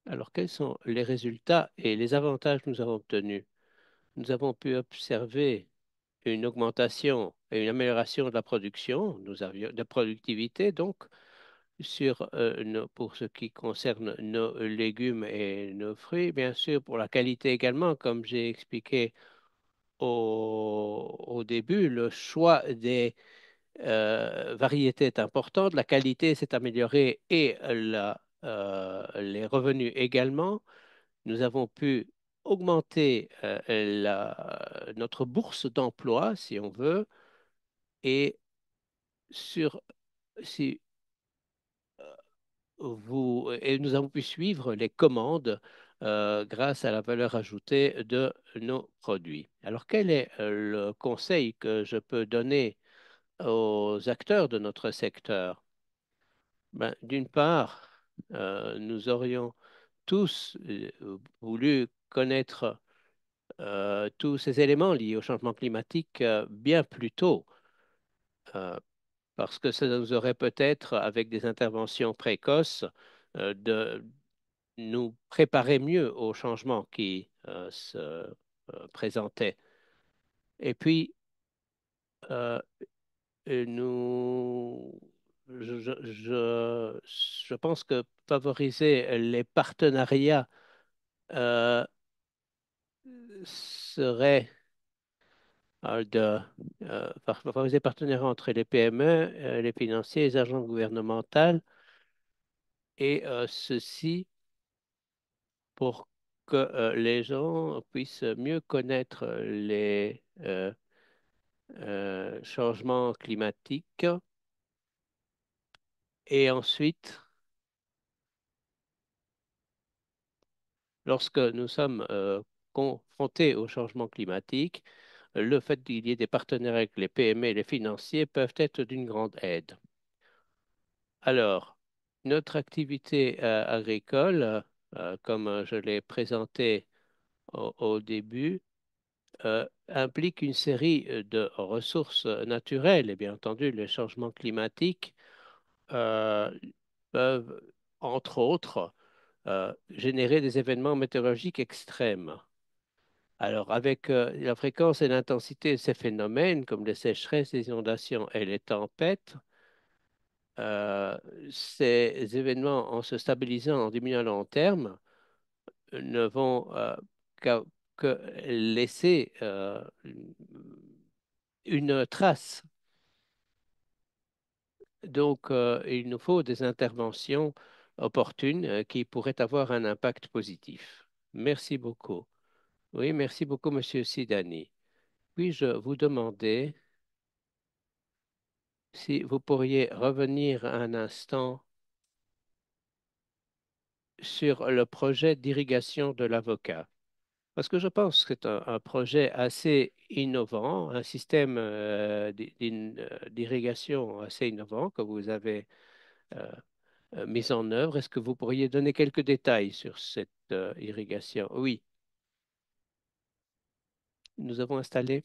Alors, quels sont les résultats et les avantages que nous avons obtenus? Nous avons pu observer une augmentation et une amélioration de la production, de productivité, donc, pour ce qui concerne nos légumes et nos fruits, bien sûr, pour la qualité également, comme j'ai expliqué au début, le choix des variétés est important, la qualité s'est améliorée et les revenus également. Nous avons pu augmenter notre bourse d'emploi, si on veut, et sur, si et nous avons pu suivre les commandes grâce à la valeur ajoutée de nos produits. Alors, quel est le conseil que je peux donner aux acteurs de notre secteur? Ben, d'une part, nous aurions tous voulu connaître tous ces éléments liés au changement climatique bien plus tôt, euh, parce que ça nous aurait peut-être, avec des interventions précoces, de nous préparer mieux au changement qui se présentait. Et puis, euh, nous, je pense que favoriser les partenariats euh, serait favoriser le partenariat entre les PME, les financiers, les agents gouvernementaux, et ceci pour que les gens puissent mieux connaître les changements climatiques. Et ensuite, lorsque nous sommes confrontés au changement climatique, le fait qu'il y ait des partenaires avec les PME et les financiers peuvent être d'une grande aide. Alors, notre activité agricole, comme je l'ai présenté au début, implique une série de ressources naturelles et bien entendu, les changements climatiques euh, peuvent, entre autres, générer des événements météorologiques extrêmes. Alors, avec la fréquence et l'intensité de ces phénomènes, comme les sécheresses, les inondations et les tempêtes, euh, ces événements, en se stabilisant, en diminuant à long terme, ne vont que laisser une trace. Donc, il nous faut des interventions opportunes qui pourraient avoir un impact positif. Merci beaucoup. Oui, merci beaucoup, Monsieur Sidani. Puis-je vous demander si vous pourriez revenir un instant sur le projet d'irrigation de l'avocat? Parce que je pense que c'est un projet assez innovant, un système d'irrigation assez innovant que vous avez euh, mis en œuvre. Est-ce que vous pourriez donner quelques détails sur cette irrigation? Oui, nous avons installé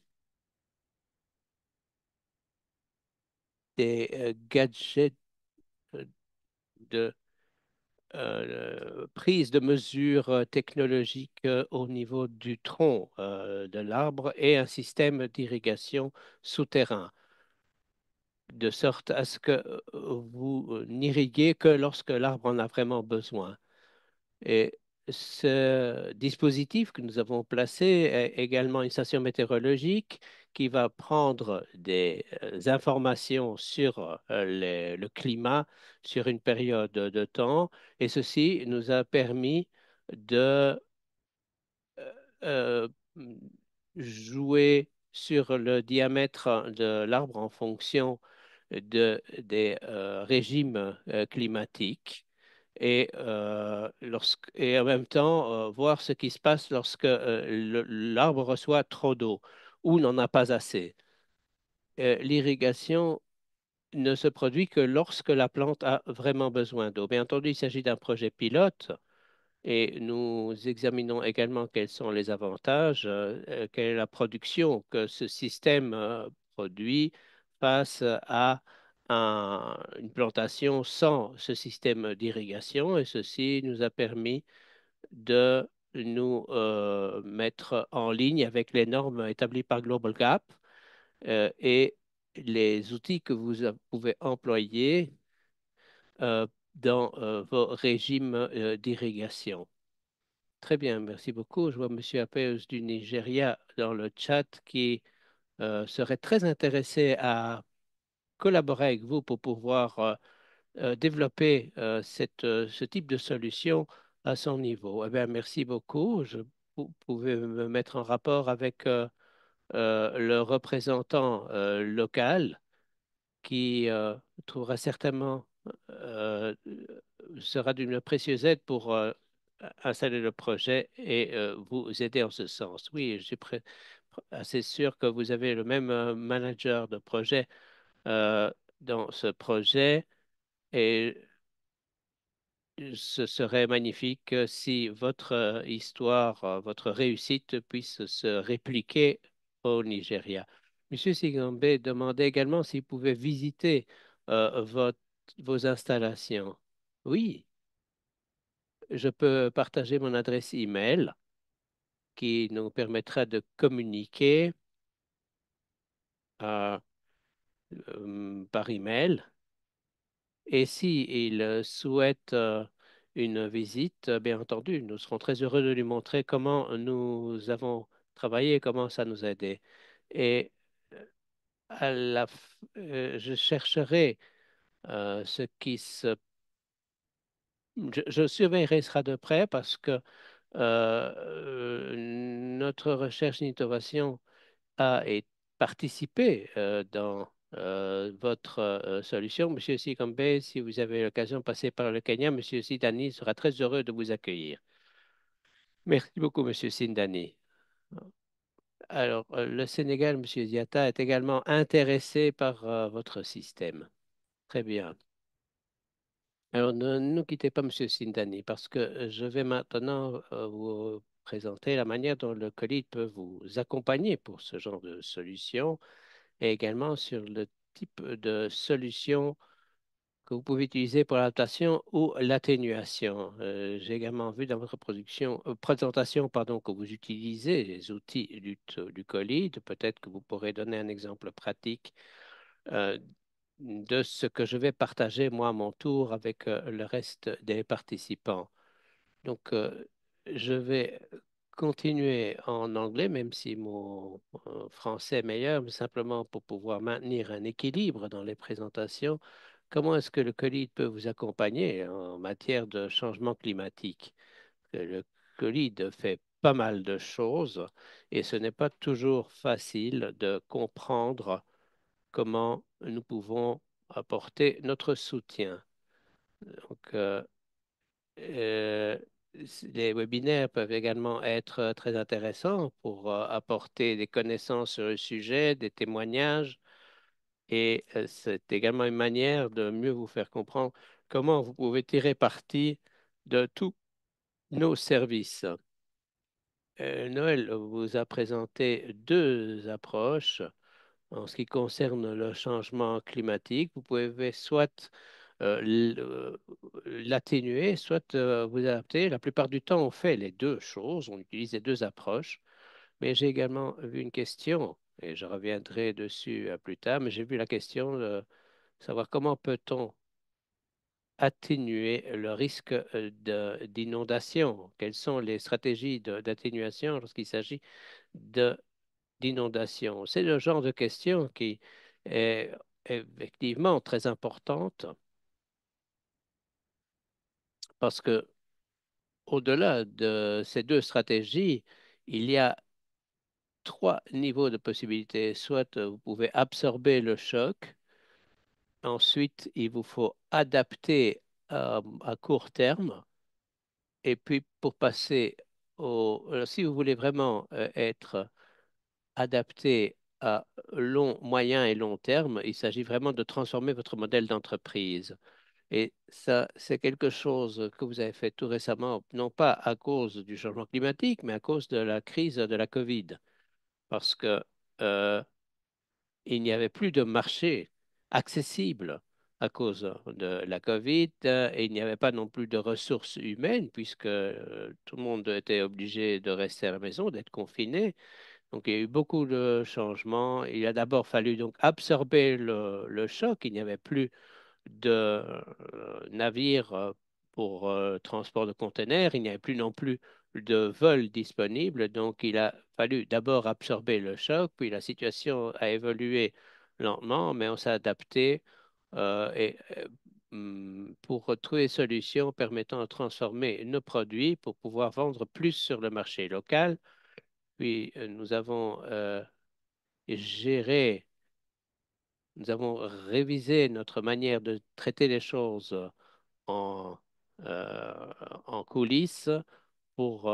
des gadgets euh, de prise de mesures technologiques au niveau du tronc de l'arbre et un système d'irrigation souterrain, de sorte à ce que vous n'irriguez que lorsque l'arbre en a vraiment besoin. Et ce dispositif que nous avons placé est également une station météorologique qui va prendre des informations sur le climat sur une période de temps. Et ceci nous a permis de euh, jouer sur le diamètre de l'arbre en fonction des régimes climatiques et en même temps voir ce qui se passe lorsque l'arbre reçoit trop d'eau ou n'en a pas assez. L'irrigation ne se produit que lorsque la plante a vraiment besoin d'eau. Bien entendu, il s'agit d'un projet pilote et nous examinons également quels sont les avantages, quelle est la production que ce système produit face à une plantation sans ce système d'irrigation. Et ceci nous a permis de nous mettre en ligne avec les normes établies par Global Gap et les outils que pouvez employer euh, dans vos régimes d'irrigation. Très bien, merci beaucoup. Je vois M. Apeus du Nigeria dans le chat qui serait très intéressé à collaborer avec vous pour pouvoir développer ce type de solution à son niveau. Eh bien, merci beaucoup. Vous pouvez me mettre en rapport avec le représentant local qui trouvera certainement euh, sera d'une précieuse aide pour installer le projet et vous aider en ce sens. Oui, je suis assez sûr que vous avez le même manager de projet euh, dans ce projet et ce serait magnifique si votre histoire, votre réussite puisse se répliquer au Nigeria. Monsieur Sigambe demandait également s'il pouvait visiter vos installations. Oui, je peux partager mon adresse email qui nous permettra de communiquer euh, par email. Et si il souhaite une visite, bien entendu, nous serons très heureux de lui montrer comment nous avons travaillé et comment ça nous a aidé. Et je chercherai ce qui se... je surveillerai cela de près parce que notre recherche d'innovation a participé dans votre solution. Monsieur Sikombe, si vous avez l'occasion de passer par le Kenya, Monsieur Sidani sera très heureux de vous accueillir. Merci beaucoup, Monsieur Sindani. Alors, le Sénégal, Monsieur Diatta, est également intéressé par votre système. Très bien. Alors, ne nous quittez pas, Monsieur Sindani, parce que je vais maintenant vous présenter la manière dont le colis peut vous accompagner pour ce genre de solution et également sur le type de solution que vous pouvez utiliser pour l'adaptation ou l'atténuation. J'ai également vu dans votre présentation pardon, que vous utilisez les outils du colis. Peut-être que vous pourrez donner un exemple pratique euh, de ce que je vais partager moi à mon tour avec le reste des participants. Donc, je vais continuer en anglais, même si mon français est meilleur, mais simplement pour pouvoir maintenir un équilibre dans les présentations. Comment est-ce que le COLID peut vous accompagner en matière de changement climatique? Le COLID fait pas mal de choses et ce n'est pas toujours facile de comprendre comment nous pouvons apporter notre soutien. Donc, euh, les webinaires peuvent également être très intéressants pour apporter des connaissances sur le sujet, des témoignages, et c'est également une manière de mieux vous faire comprendre comment vous pouvez tirer parti de tous nos services. Noël vous a présenté deux approches en ce qui concerne le changement climatique. Vous pouvez soit l'atténuer, soit vous adapter. La plupart du temps, on fait les deux choses, on utilise les deux approches. Mais j'ai également vu une question, et je reviendrai dessus plus tard, mais j'ai vu la question de savoir comment peut-on atténuer le risque d'inondation. Quelles sont les stratégies d'atténuation lorsqu'il s'agit de d'inondation? C'est le genre de question qui est effectivement très importante parce que au-delà de ces deux stratégies, il y a trois niveaux de possibilités. Soit vous pouvez absorber le choc, ensuite il vous faut adapter à court terme, et puis pour passer si vous voulez vraiment être adapté à moyen et long terme, il s'agit vraiment de transformer votre modèle d'entreprise. Et ça, c'est quelque chose que vous avez fait tout récemment, non pas à cause du changement climatique, mais à cause de la crise de la Covid. Parce que euh, il n'y avait plus de marché accessible à cause de la Covid et il n'y avait pas non plus de ressources humaines puisque tout le monde était obligé de rester à la maison, d'être confiné. Donc, il y a eu beaucoup de changements. Il a d'abord fallu donc absorber le choc. Il n'y avait plus de navires pour transport de conteneurs. Il n'y avait plus non plus de vols disponibles. Donc, il a fallu d'abord absorber le choc, puis la situation a évolué lentement, mais on s'est adapté pour trouver des solutions permettant de transformer nos produits pour pouvoir vendre plus sur le marché local. Puis, nous avons géré, nous avons révisé notre manière de traiter les choses en, en coulisses pour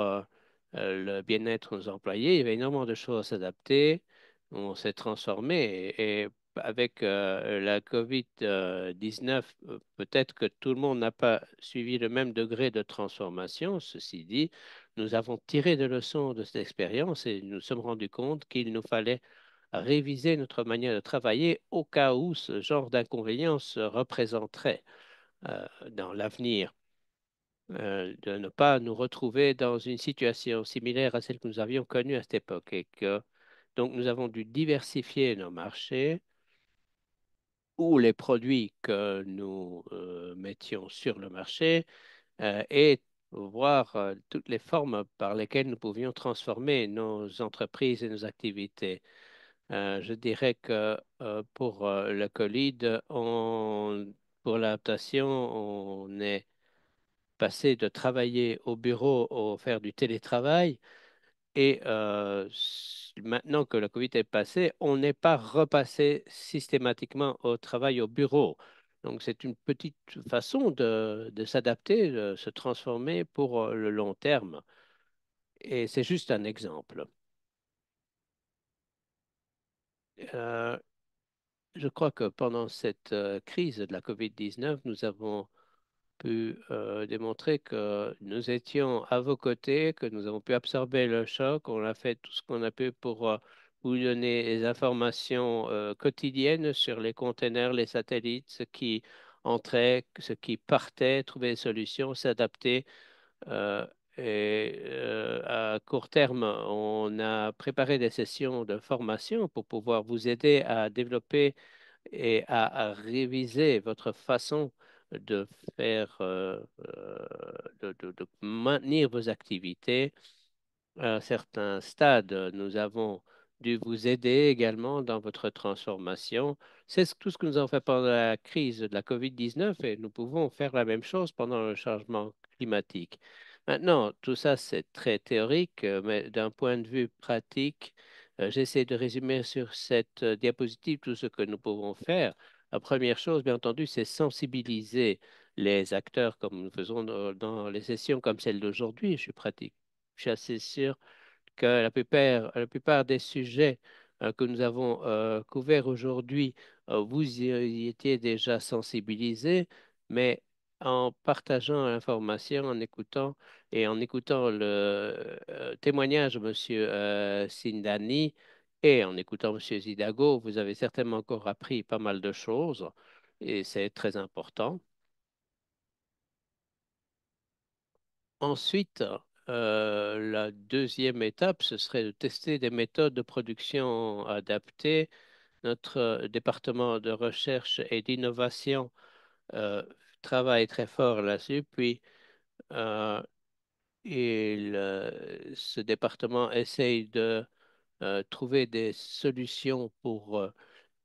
le bien-être de nos employés. Il y avait énormément de choses à s'adapter. On s'est transformé et avec la COVID-19, peut-être que tout le monde n'a pas suivi le même degré de transformation. Ceci dit, nous avons tiré des leçons de cette expérience et nous nous sommes rendus compte qu'il nous fallait réviser notre manière de travailler au cas où ce genre d'inconvénient se représenterait dans l'avenir, de ne pas nous retrouver dans une situation similaire à celle que nous avions connue à cette époque. Et que, donc, nous avons dû diversifier nos marchés ou les produits que nous mettions sur le marché et voir toutes les formes par lesquelles nous pouvions transformer nos entreprises et nos activités. Je dirais que pour le Covid, pour l'adaptation, on est passé de travailler au bureau au faire du télétravail. Et maintenant que le Covid est passé, on n'est pas repassé systématiquement au travail au bureau. Donc c'est une petite façon de s'adapter, de se transformer pour le long terme. Et c'est juste un exemple. Euh, je crois que pendant cette crise de la COVID-19, nous avons pu démontrer que nous étions à vos côtés, que nous avons pu absorber le choc. On a fait tout ce qu'on a pu pour vous donner des informations quotidiennes sur les containers, les satellites, ce qui entrait, ce qui partait, trouver des solutions, s'adapter. Euh, à court terme, on a préparé des sessions de formation pour pouvoir vous aider à développer et à réviser votre façon de faire, de maintenir vos activités à un certain stade. Nous avons dû vous aider également dans votre transformation. Tout ce que nous avons fait pendant la crise de la COVID-19 et nous pouvons faire la même chose pendant le changement climatique. Maintenant, tout ça, c'est très théorique, mais d'un point de vue pratique, j'essaie de résumer sur cette diapositive tout ce que nous pouvons faire. La première chose, bien entendu, c'est sensibiliser les acteurs comme nous faisons dans les sessions comme celle d'aujourd'hui. Je suis assez sûr que la plupart des sujets que nous avons couverts aujourd'hui, vous y étiez déjà sensibilisés, mais en partageant l'information, en écoutant et en écoutant le témoignage de Monsieur Sindani et en écoutant Monsieur Zidago, vous avez certainement encore appris pas mal de choses et c'est très important. Ensuite, la deuxième étape, ce serait de tester des méthodes de production adaptées. Notre département de recherche et d'innovation euh, travaille très fort là-dessus. Puis, euh, ce département essaye de trouver des solutions pour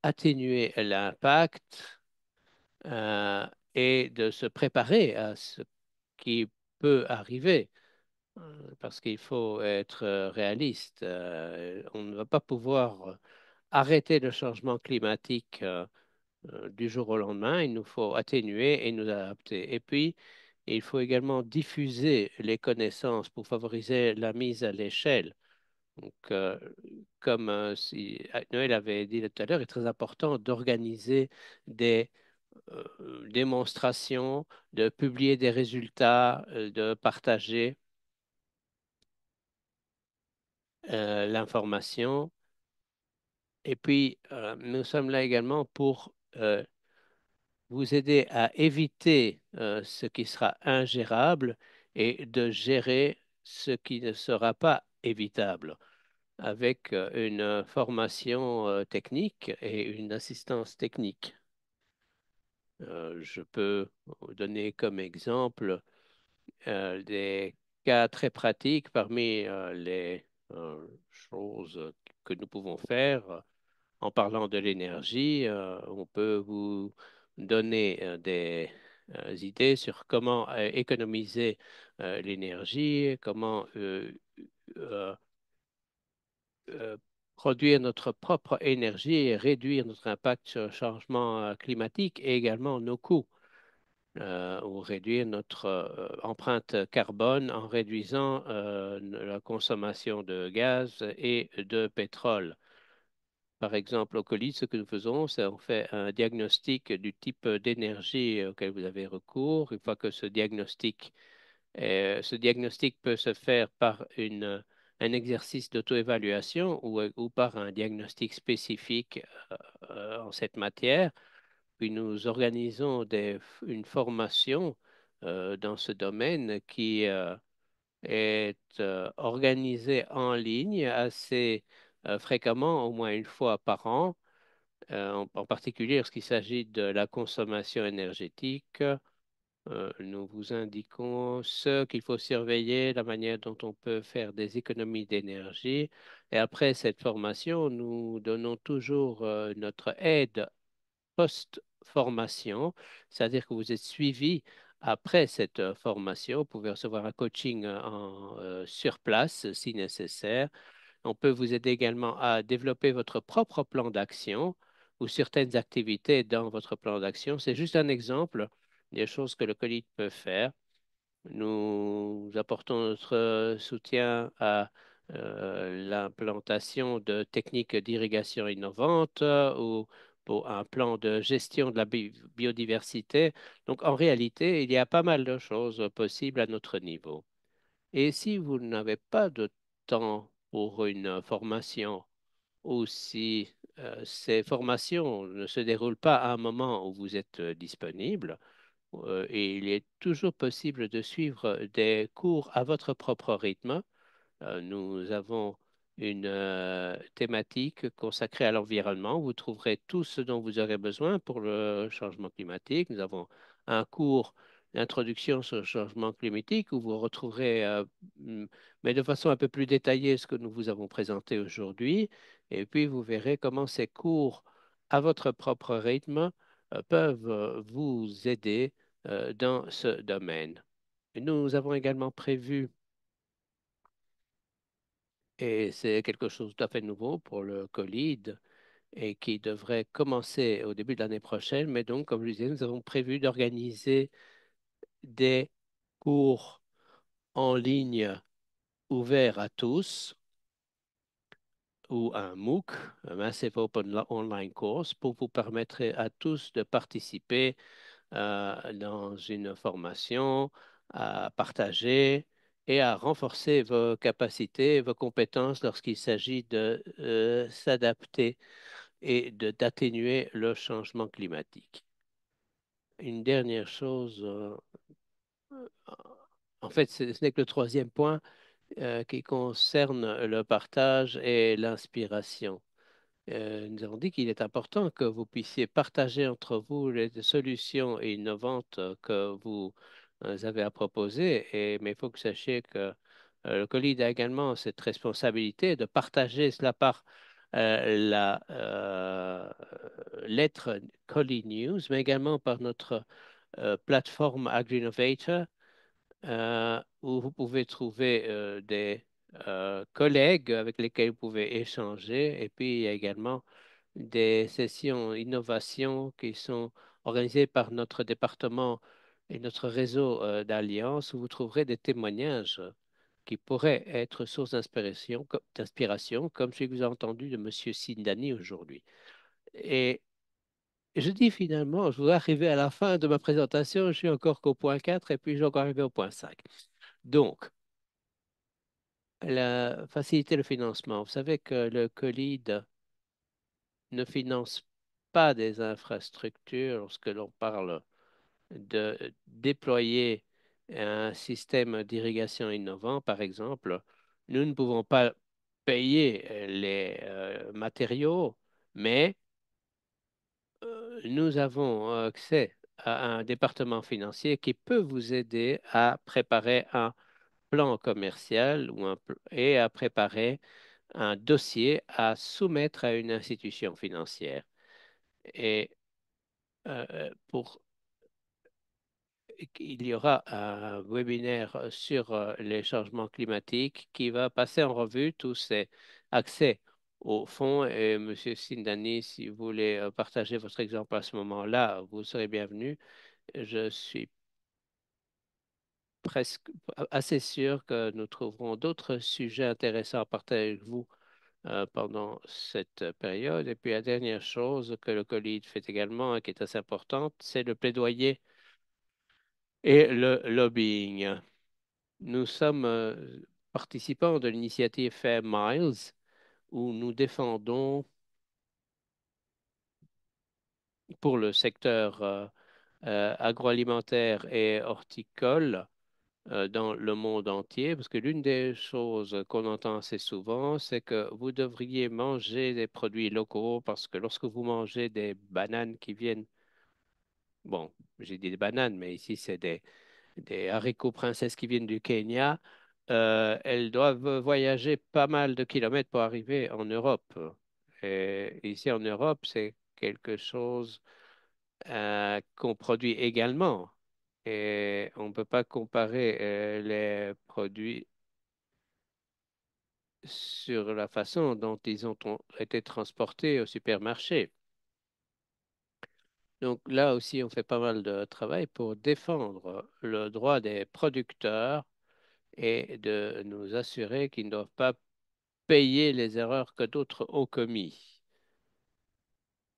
atténuer l'impact euh, et de se préparer à ce qui peut arriver. Parce qu'il faut être réaliste. On ne va pas pouvoir arrêter le changement climatique du jour au lendemain. Il nous faut atténuer et nous adapter. Et puis, il faut également diffuser les connaissances pour favoriser la mise à l'échelle. Donc, comme Noël avait dit tout à l'heure, il est très important d'organiser des démonstrations, de publier des résultats, de partager l'information. Et puis, nous sommes là également pour vous aider à éviter ce qui sera ingérable et de gérer ce qui ne sera pas évitable avec une formation technique et une assistance technique. Je peux vous donner comme exemple des cas très pratiques parmi les choses que nous pouvons faire. En parlant de l'énergie, on peut vous donner des idées sur comment économiser l'énergie, comment euh, euh, produire notre propre énergie et réduire notre impact sur le changement climatique et également nos coûts, ou réduire notre empreinte carbone en réduisant la consommation de gaz et de pétrole. Par exemple, au colis, ce que nous faisons, c'est on fait un diagnostic du type d'énergie auquel vous avez recours. Une fois que ce diagnostic peut se faire par un exercice d'auto-évaluation ou par un diagnostic spécifique en cette matière. Puis nous organisons une formation dans ce domaine qui est organisée en ligne assez fréquemment, au moins une fois par an, en particulier lorsqu'il s'agit de la consommation énergétique. Nous vous indiquons ce qu'il faut surveiller, la manière dont on peut faire des économies d'énergie. Et après cette formation, nous donnons toujours notre aide post-formation, c'est-à-dire que vous êtes suivi après cette formation. Vous pouvez recevoir un coaching sur place si nécessaire. On peut vous aider également à développer votre propre plan d'action ou certaines activités dans votre plan d'action. C'est juste un exemple des choses que le COLID peut faire. Nous apportons notre soutien à l'implantation de techniques d'irrigation innovantes ou pour un plan de gestion de la biodiversité. Donc, en réalité, il y a pas mal de choses possibles à notre niveau. Et si vous n'avez pas de temps pour une formation ou si ces formations ne se déroulent pas à un moment où vous êtes disponible, et il est toujours possible de suivre des cours à votre propre rythme. Nous avons une thématique consacrée à l'environnement. Vous trouverez tout ce dont vous aurez besoin pour le changement climatique. Nous avons un cours d'introduction sur le changement climatique où vous retrouverez, mm, mais de façon un peu plus détaillée, ce que nous vous avons présenté aujourd'hui. Et puis, vous verrez comment ces cours à votre propre rythme peuvent vous aider dans ce domaine. Nous avons également prévu et c'est quelque chose tout à fait nouveau pour le Colide et qui devrait commencer au début de l'année prochaine. Mais donc, comme je disais, nous avons prévu d'organiser des cours en ligne ouverts à tous ou un MOOC, un Massive Open Online Course, pour vous permettre à tous de participer dans une formation, à partager et à renforcer vos capacités, vos compétences lorsqu'il s'agit de s'adapter et d'atténuer le changement climatique. Une dernière chose, en fait, ce n'est que le troisième point qui concerne le partage et l'inspiration. Nous avons dit qu'il est important que vous puissiez partager entre vous les solutions innovantes que vous avez à proposer, mais il faut que vous sachiez que le COLID a également cette responsabilité de partager cela par la lettre COLID News, mais également par notre plateforme AgriInnovator où vous pouvez trouver des collègues avec lesquels vous pouvez échanger. Et puis, il y a également des sessions innovation qui sont organisées par notre département et notre réseau d'alliances où vous trouverez des témoignages qui pourraient être source d'inspiration, comme celui que vous avez entendu de Monsieur Sindani aujourd'hui. Et je dis finalement, je voudrais arriver à la fin de ma présentation, je suis encore qu'au point 4 et puis je vais encore arriver au point 5. Donc, la faciliter le financement. Vous savez que le COLID ne finance pas des infrastructures lorsque l'on parle de déployer un système d'irrigation innovant, par exemple. Nous ne pouvons pas payer les matériaux, mais nous avons accès à un département financier qui peut vous aider à préparer un plan commercial et à préparer un dossier à soumettre à une institution financière. Et pour il y aura un webinaire sur les changements climatiques qui va passer en revue tous ces accès au fonds. Et Monsieur Sindani, si vous voulez partager votre exemple à ce moment-là, vous serez bienvenu. Je suis presque assez sûr que nous trouverons d'autres sujets intéressants à partager avec vous pendant cette période. Et puis la dernière chose que le COLID fait également et qui est assez importante, c'est le plaidoyer et le lobbying. Nous sommes participants de l'initiative Fair Miles où nous défendons pour le secteur agroalimentaire et horticole dans le monde entier, parce que l'une des choses qu'on entend assez souvent, c'est que vous devriez manger des produits locaux, parce que lorsque vous mangez des bananes qui viennent bon, j'ai dit des bananes, mais ici c'est des haricots princesses qui viennent du Kenya. Elles doivent voyager pas mal de kilomètres pour arriver en Europe. Et ici en Europe, c'est quelque chose qu'on produit également. Et on ne peut pas comparer les produits sur la façon dont ils ont été transportés au supermarché. Donc là aussi, on fait pas mal de travail pour défendre le droit des producteurs et de nous assurer qu'ils ne doivent pas payer les erreurs que d'autres ont commises.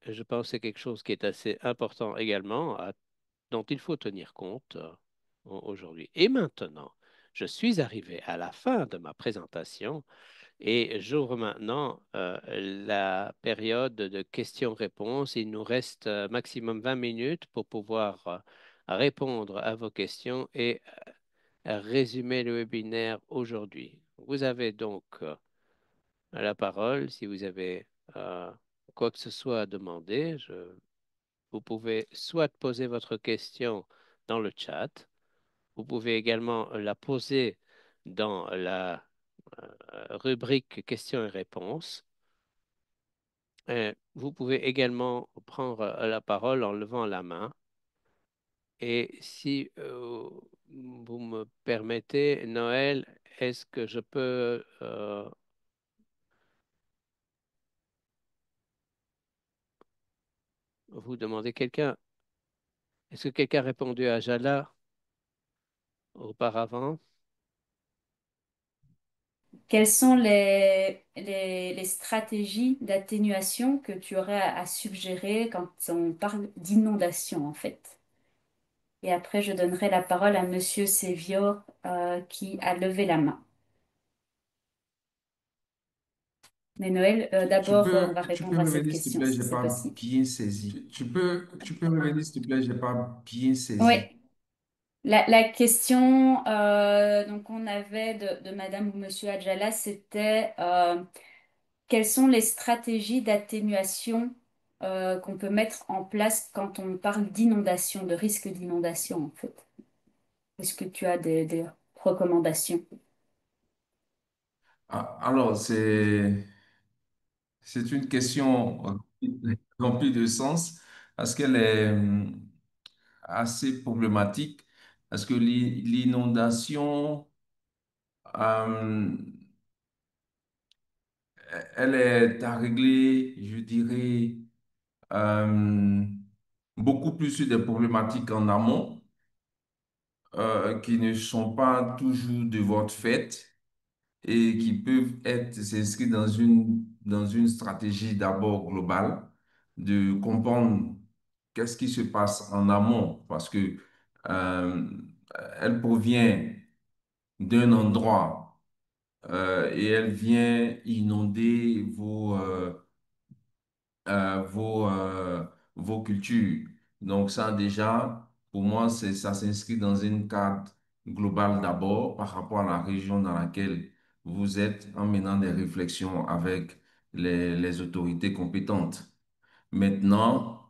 Je pense que c'est quelque chose qui est assez important également, dont il faut tenir compte aujourd'hui. Et maintenant, je suis arrivé à la fin de ma présentation et j'ouvre maintenant la période de questions-réponses. Il nous reste maximum 20 minutes pour pouvoir répondre à vos questions et résumer le webinaire aujourd'hui. Vous avez donc la parole si vous avez euh, quoi que ce soit à demander. Vous pouvez soit poser votre question dans le chat, vous pouvez également la poser dans la rubrique questions et réponses. Vous pouvez également prendre la parole en levant la main. Et si vous me permettez, Noël, est-ce que je peux vous demander quelqu'un? Est-ce que quelqu'un a répondu à Jala auparavant? Quelles sont les stratégies d'atténuation que tu aurais à suggérer quand on parle d'inondation, en fait? Et après, je donnerai la parole à Monsieur Sévior, qui a levé la main. Mais Noël, d'abord, on va Tu peux répondre à cette revenir, s'il te question, plaît, si j'ai c'est pas possible. bien saisi. Tu peux revenir, s'il te plaît, j'ai pas bien Oui, saisi. la question donc on avait de Madame ou Monsieur Adjala, c'était quelles sont les stratégies d'atténuation qu'on peut mettre en place quand on parle d'inondation, de risque d'inondation, en fait? Est-ce que tu as des recommandations? Ah, alors, c'est une question remplie de sens parce qu'elle est assez problématique parce que l'inondation, euh, elle est à régler, je dirais, euh, beaucoup plus sur des problématiques en amont qui ne sont pas toujours de votre fait et qui peuvent être s'inscrits dans une stratégie d'abord globale de comprendre qu'est-ce qui se passe en amont parce que euh, elle provient d'un endroit et elle vient inonder vos cultures. Donc ça déjà, pour moi, ça s'inscrit dans une cadre globale d'abord par rapport à la région dans laquelle vous êtes en menant des réflexions avec les autorités compétentes. Maintenant,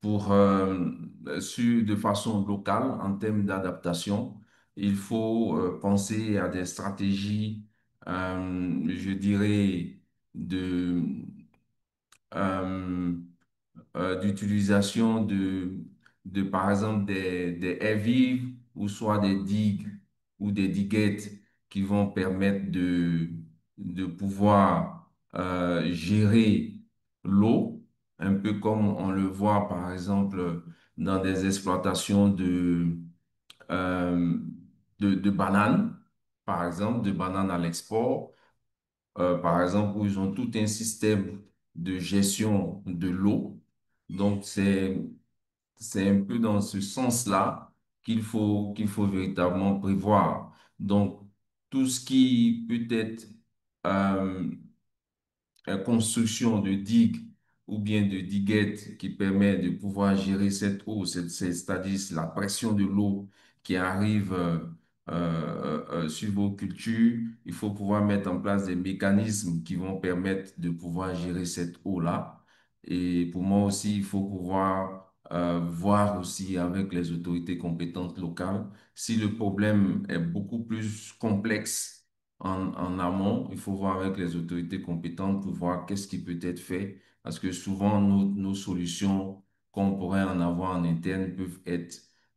de façon locale, en termes d'adaptation, il faut penser à des stratégies, je dirais, de, euh, d'utilisation par exemple, des haies-vives ou soit des digues ou des diguettes qui vont permettre de pouvoir gérer l'eau, un peu comme on le voit, par exemple, dans des exploitations euh, de bananes, par exemple, de bananes à l'export, par exemple, où ils ont tout un système de gestion de l'eau. Donc, c'est un peu dans ce sens-là qu'il faut véritablement prévoir. Donc, tout ce qui peut être euh, construction de digues ou bien de diguettes qui permet de pouvoir gérer cette eau, c'est-à-dire la pression de l'eau qui arrive sur vos cultures. Il faut pouvoir mettre en place des mécanismes qui vont permettre de pouvoir gérer cette eau-là. Et pour moi aussi, il faut pouvoir voir aussi avec les autorités compétentes locales. Si le problème est beaucoup plus complexe en amont, il faut voir avec les autorités compétentes pour voir qu'est-ce qui peut être fait, parce que souvent nos solutions qu'on pourrait en avoir en interne peuvent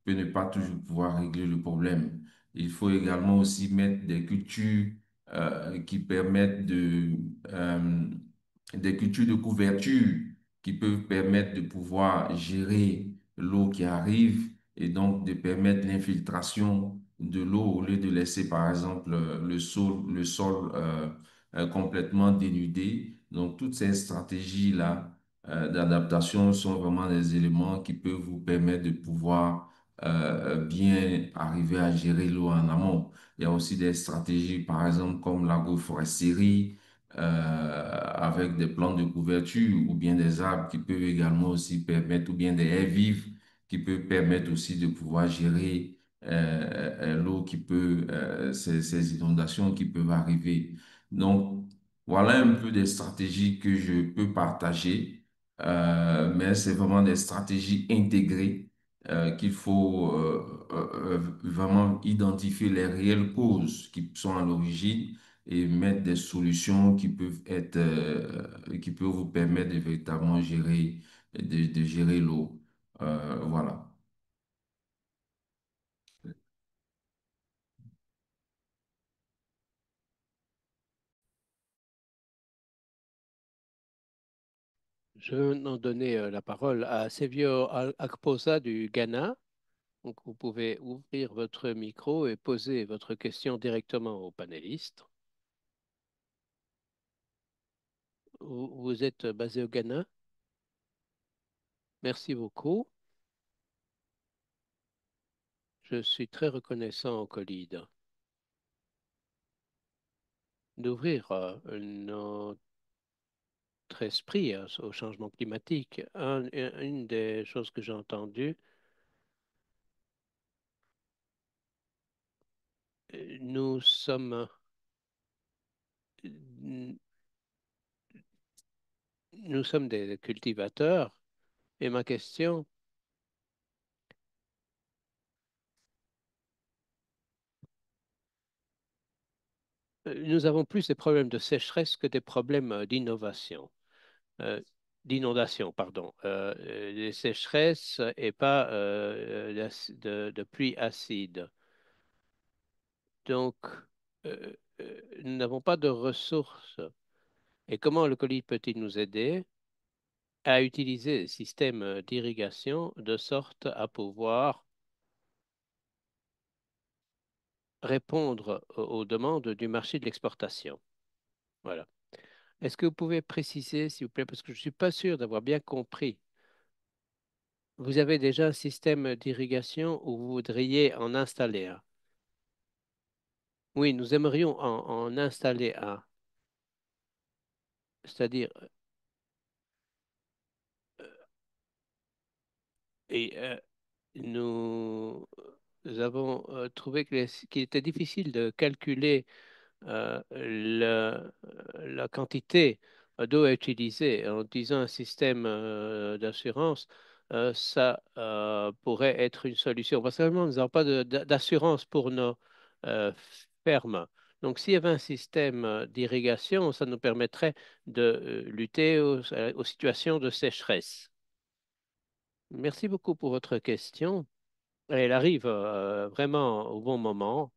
ne pas toujours pouvoir régler le problème. Il faut également aussi mettre des cultures qui permettent des cultures de couverture qui peuvent permettre de pouvoir gérer l'eau qui arrive et donc de permettre l'infiltration de l'eau au lieu de laisser, par exemple, le sol complètement dénudé. Donc, toutes ces stratégies-là d'adaptation sont vraiment des éléments qui peuvent vous permettre de pouvoir bien arriver à gérer l'eau en amont. Il y a aussi des stratégies, par exemple, comme l'agroforesterie, avec des plantes de couverture ou bien des arbres qui peuvent également aussi permettre, ou bien des haies vives qui peuvent permettre aussi de pouvoir gérer l'eau ces inondations qui peuvent arriver. Donc, voilà un peu des stratégies que je peux partager, mais c'est vraiment des stratégies intégrées qu'il faut vraiment identifier les réelles causes qui sont à l'origine et mettre des solutions qui peuvent vous permettre de véritablement de gérer l'eau. Voilà. Je vais maintenant donner la parole à Sevio Akposa du Ghana. Donc, vous pouvez ouvrir votre micro et poser votre question directement aux panélistes. Vous êtes basé au Ghana. Merci beaucoup. Je suis très reconnaissant au COLIDE d'ouvrir notre esprit au changement climatique. Une des choses que j'ai entendues, nous sommes, nous sommes des cultivateurs et ma question, nous avons plus des problèmes de sécheresse que des problèmes euh, d'inondation, pardon. Les sécheresses et pas de pluie acide. Donc, nous n'avons pas de ressources. Et comment le colis peut-il nous aider à utiliser le système d'irrigation de sorte à pouvoir répondre aux demandes du marché de l'exportation? Voilà. Est-ce que vous pouvez préciser, s'il vous plaît, parce que je ne suis pas sûr d'avoir bien compris. Vous avez déjà un système d'irrigation ou vous voudriez en installer un? Oui, nous aimerions en installer un. C'est-à-dire, et nous avons trouvé qu'il était difficile de calculer la quantité d'eau à utiliser en utilisant un système d'assurance. Ça pourrait être une solution. Parce que vraiment, nous n'avons pas d'assurance pour nos euh, fermes. Donc, s'il y avait un système d'irrigation, ça nous permettrait de lutter aux situations de sécheresse. Merci beaucoup pour votre question. Elle arrive vraiment au bon moment.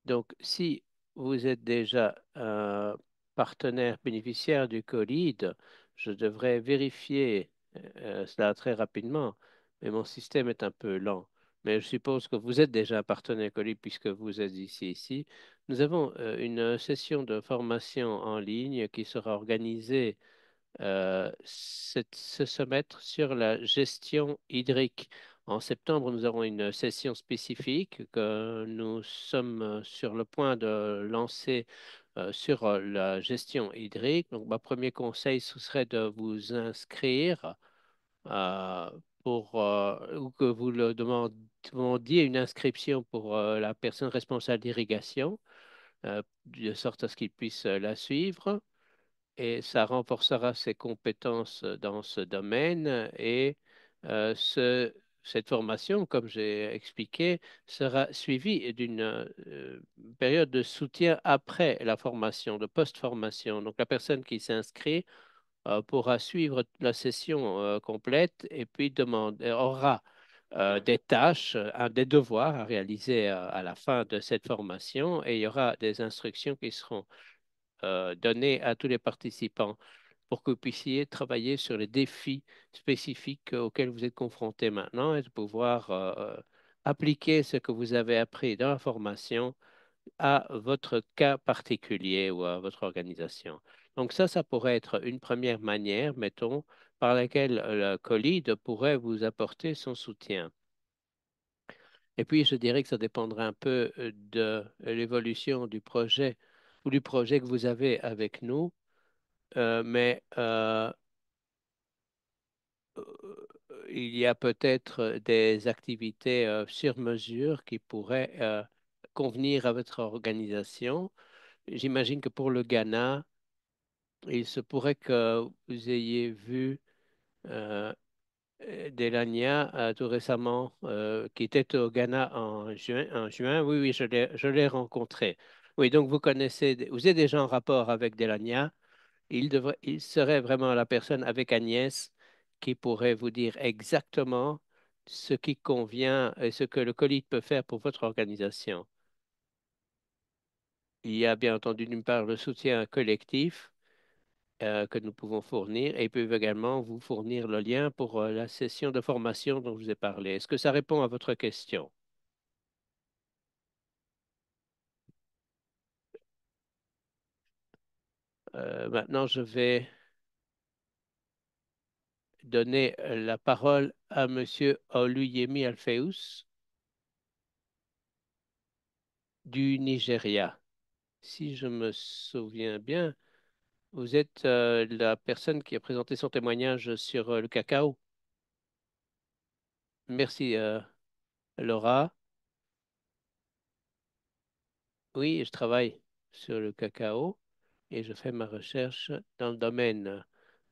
Donc, si vous êtes déjà partenaire bénéficiaire du COLID, je devrais vérifier cela très rapidement, mais mon système est un peu lent. Mais je suppose que vous êtes déjà un partenaire COLID puisque vous êtes ici. Nous avons une session de formation en ligne qui sera organisée se mettre sur la gestion hydrique. En septembre, nous avons une session spécifique que nous sommes sur le point de lancer sur la gestion hydrique. Donc, mon premier conseil, ce serait de vous inscrire euh, ou que vous le demandiez une inscription pour la personne responsable d'irrigation, de sorte à ce qu'il puisse la suivre et ça renforcera ses compétences dans ce domaine et Cette formation, comme j'ai expliqué, sera suivie d'une période de soutien après la formation, de post-formation. Donc, la personne qui s'inscrit pourra suivre la session complète et puis aura des tâches, des devoirs à réaliser à la fin de cette formation et il y aura des instructions qui seront données à tous les participants pour que vous puissiez travailler sur les défis spécifiques auxquels vous êtes confrontés maintenant et de pouvoir appliquer ce que vous avez appris dans la formation à votre cas particulier ou à votre organisation. Donc ça pourrait être une première manière, mettons, par laquelle le COLID pourrait vous apporter son soutien. Et puis, je dirais que ça dépendra un peu de l'évolution du projet ou du projet que vous avez avec nous, mais il y a peut-être des activités sur mesure qui pourraient convenir à votre organisation. J'imagine que pour le Ghana, il se pourrait que vous ayez vu euh, Delania tout récemment, qui était au Ghana en juin. En juin. Oui, oui, je l'ai rencontré. Oui, donc vous connaissez, vous êtes déjà en rapport avec Delania. Il serait vraiment la personne avec Agnès qui pourrait vous dire exactement ce qui convient et ce que le colis peut faire pour votre organisation. Il y a bien entendu d'une part le soutien collectif que nous pouvons fournir et ils peuvent également vous fournir le lien pour la session de formation dont je vous ai parlé. Est-ce que ça répond à votre question? Maintenant, je vais donner la parole à Monsieur Oluyemi Alpheus du Nigeria. Si je me souviens bien, vous êtes la personne qui a présenté son témoignage sur le cacao. Merci, Laura. Oui, je travaille sur le cacao et je fais ma recherche dans le domaine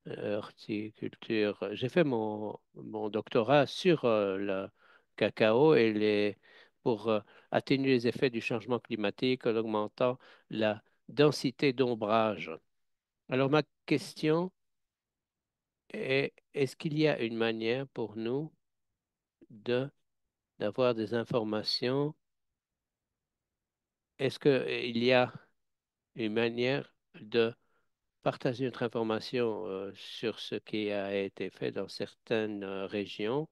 horticulture. J'ai fait mon doctorat sur le cacao et pour atténuer les effets du changement climatique en augmentant la densité d'ombrage. Alors, ma question est, est-ce qu'il y a une manière pour nous de d'avoir des informations? Est-ce qu'il y a une manière de partager notre information sur ce qui a été fait dans certaines régions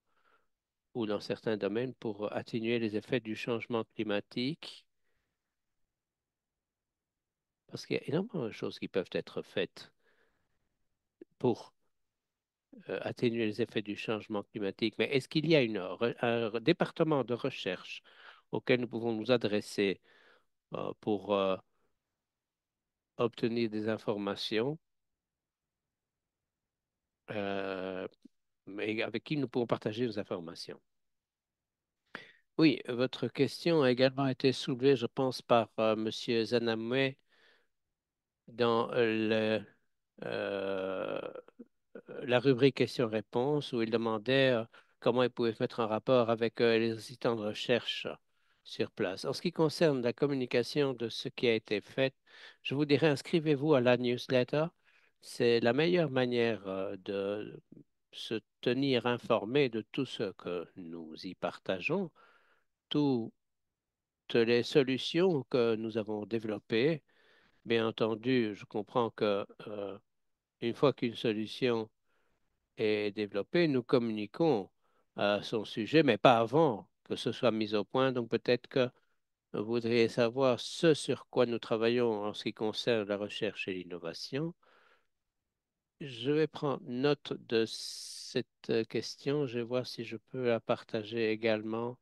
ou dans certains domaines pour atténuer les effets du changement climatique, parce qu'il y a énormément de choses qui peuvent être faites pour atténuer les effets du changement climatique. Mais est-ce qu'il y a un département de recherche auquel nous pouvons nous adresser pour obtenir des informations euh, mais avec qui nous pouvons partager nos informations? Oui, votre question a également été soulevée, je pense, par Monsieur Zanamwe dans euh, la rubrique questions-réponses où il demandait comment il pouvait mettre en rapport avec les assistants de recherche sur place. En ce qui concerne la communication de ce qui a été fait, je vous dirais inscrivez-vous à la newsletter. C'est la meilleure manière de se tenir informé de tout ce que nous y partageons, toutes les solutions que nous avons développées. Bien entendu, je comprends que une fois qu'une solution est développée, nous communiquons à son sujet, mais pas avant que ce soit mis au point. Donc peut-être que vous voudriez savoir ce sur quoi nous travaillons en ce qui concerne la recherche et l'innovation. Je vais prendre note de cette question. Je vais voir si je peux la partager également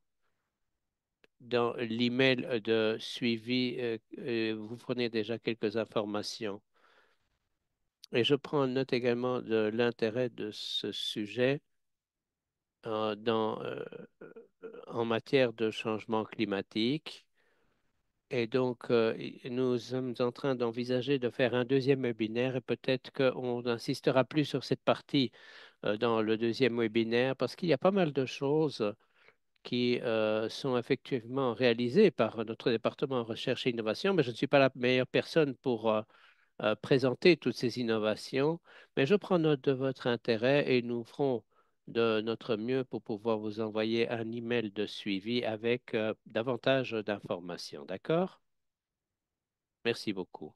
dans l'email de suivi. Vous prenez déjà quelques informations. Et je prends note également de l'intérêt de ce sujet en matière de changement climatique. Et donc, nous sommes en train d'envisager de faire un deuxième webinaire et peut-être qu'on insistera plus sur cette partie dans le deuxième webinaire parce qu'il y a pas mal de choses qui sont effectivement réalisées par notre département recherche et innovation, mais je ne suis pas la meilleure personne pour présenter toutes ces innovations, mais je prends note de votre intérêt et nous ferons de notre mieux pour pouvoir vous envoyer un email de suivi avec davantage d'informations. D'accord? Merci beaucoup.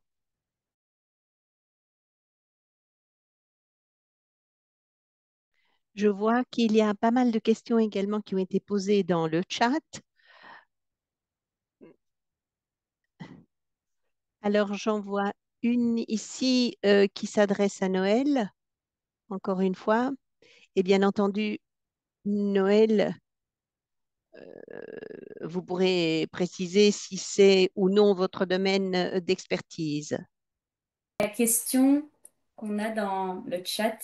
Je vois qu'il y a pas mal de questions également qui ont été posées dans le chat. Alors, j'en vois une ici qui s'adresse à Noël, encore une fois. Et bien entendu, Noël, vous pourrez préciser si c'est ou non votre domaine d'expertise. La question qu'on a dans le chat,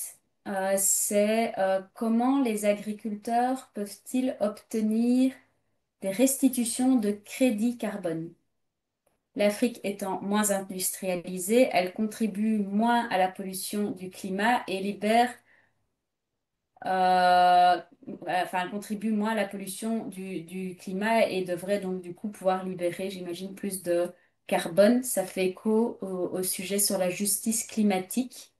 c'est comment les agriculteurs peuvent-ils obtenir des restitutions de crédit carbone? L'Afrique étant moins industrialisée, elle contribue moins à la pollution du climat et libère, enfin, elle contribue moins à la pollution du climat et devrait donc du coup pouvoir libérer, j'imagine, plus de carbone. Ça fait écho au sujet sur la justice climatique.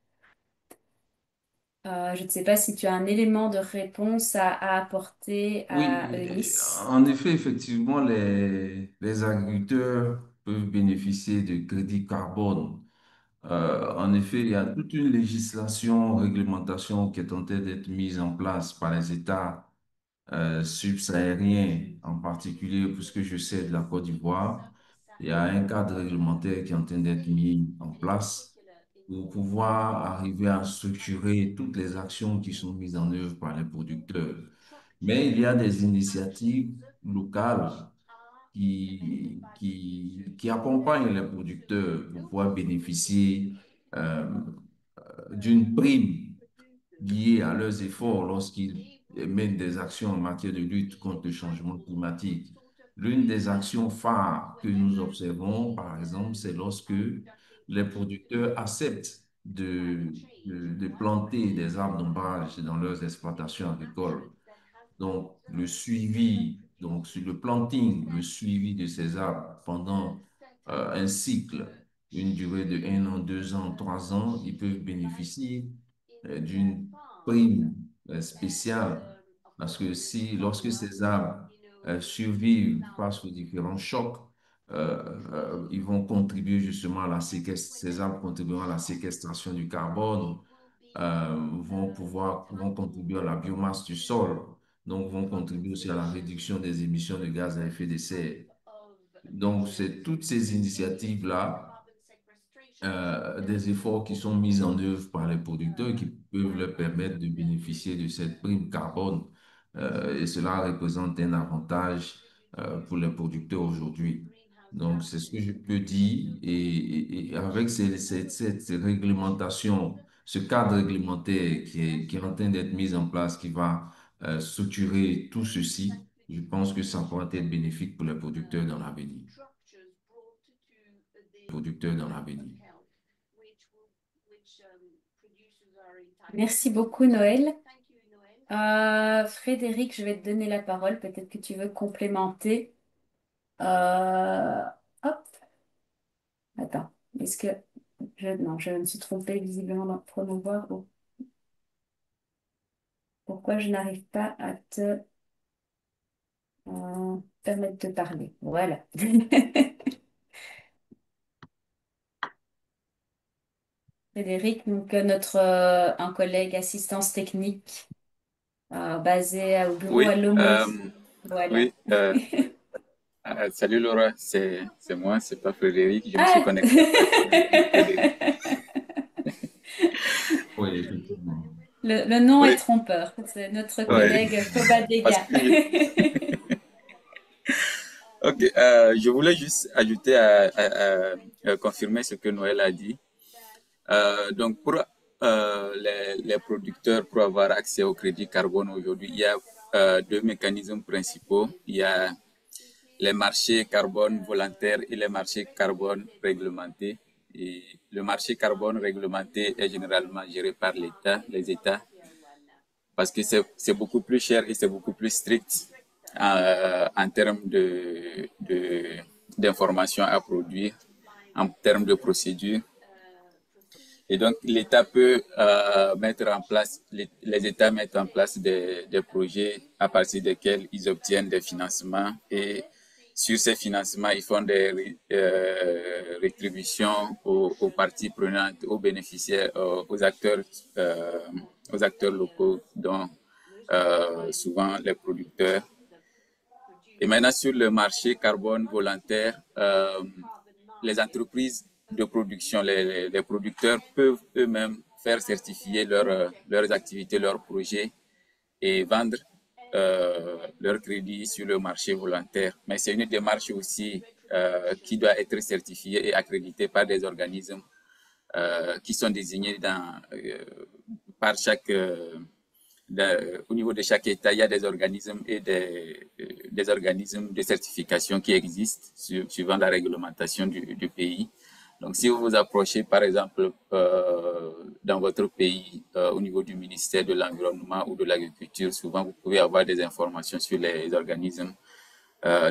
Je ne sais pas si tu as un élément de réponse à apporter à Oui, Eunice. en effet, effectivement, les agriculteurs peuvent bénéficier de crédits carbone. En effet, il y a toute une législation, réglementation qui est en train d'être mise en place par les États subsahariens, en particulier, puisque je sais de la Côte d'Ivoire. Il y a un cadre réglementaire qui est en train d'être mis en place pour pouvoir arriver à structurer toutes les actions qui sont mises en œuvre par les producteurs. Mais il y a des initiatives locales qui accompagnent les producteurs pour pouvoir bénéficier euh, d'une prime liées à leurs efforts lorsqu'ils mènent des actions en matière de lutte contre le changement climatique. L'une des actions phares que nous observons, par exemple, c'est lorsque les producteurs acceptent de planter des arbres d'ombrage dans leurs exploitations agricoles. Donc, le suivi, donc sur le planting, le suivi de ces arbres pendant un cycle, une durée de 1 an, 2 ans, 3 ans, ils peuvent bénéficier d'une prime spéciale parce que si, lorsque ces arbres survivent face aux différents chocs, ils vont contribuer justement à la ces arbres contribueront à la séquestration du carbone, vont contribuer à la biomasse du sol, donc vont contribuer aussi à la réduction des émissions de gaz à effet de serre. Donc, c'est toutes ces initiatives-là, des efforts qui sont mis en œuvre par les producteurs qui peuvent leur permettre de bénéficier de cette prime carbone. Et cela représente un avantage pour les producteurs aujourd'hui. Donc, c'est ce que je peux dire. Et avec cette réglementation, ce cadre réglementaire qui est en train d'être mis en place, qui va structurer tout ceci, je pense que ça pourra être bénéfique pour les producteurs dans l'avenir. Producteurs dans l'avenir. Merci beaucoup, Noël. Frédéric, je vais te donner la parole. Peut-être que tu veux complémenter. Euh, Hop, attends. Est-ce que non, je me suis trompée visiblement dans promouvoir. Pourquoi je n'arrive pas à te permettre de parler? Voilà. Frédéric, donc un collègue assistance technique basé au bureau Oui, à Lomé. Voilà. oui. Salut Laura, c'est moi, c'est pas Frédéric. Je me suis Ah! connecté en fait avec Frédéric. Oui, effectivement. Le nom est Oui, trompeur. C'est notre ouais. collègue Parce Fobadega. que ok, je voulais juste ajouter à confirmer ce que Noël a dit. Donc pour les producteurs pour avoir accès au crédit carbone aujourd'hui, il y a deux mécanismes principaux. Il y a les marchés carbone volontaires et les marchés carbone réglementés. Et le marché carbone réglementé est généralement géré par l'État, les États. parce que c'est beaucoup plus cher et c'est beaucoup plus strict en termes d'informations à produire, en termes de procédures. Et donc, l'État peut mettre en place, les États mettent en place des projets à partir desquels ils obtiennent des financements et sur ces financements, ils font des rétributions aux parties prenantes, aux bénéficiaires, aux acteurs locaux, dont souvent les producteurs. Et maintenant, sur le marché carbone volontaire, les entreprises de production, les producteurs peuvent eux-mêmes faire certifier leurs activités, leurs projets et vendre leurs crédits sur le marché volontaire. Mais c'est une démarche aussi qui doit être certifiée et accréditée par des organismes qui sont désignés par chaque au niveau de chaque État, il y a des organismes et des organismes de certification qui existent suivant la réglementation du pays. Donc, si vous vous approchez, par exemple, dans votre pays, au niveau du ministère de l'Environnement ou de l'Agriculture, souvent, vous pouvez avoir des informations sur les organismes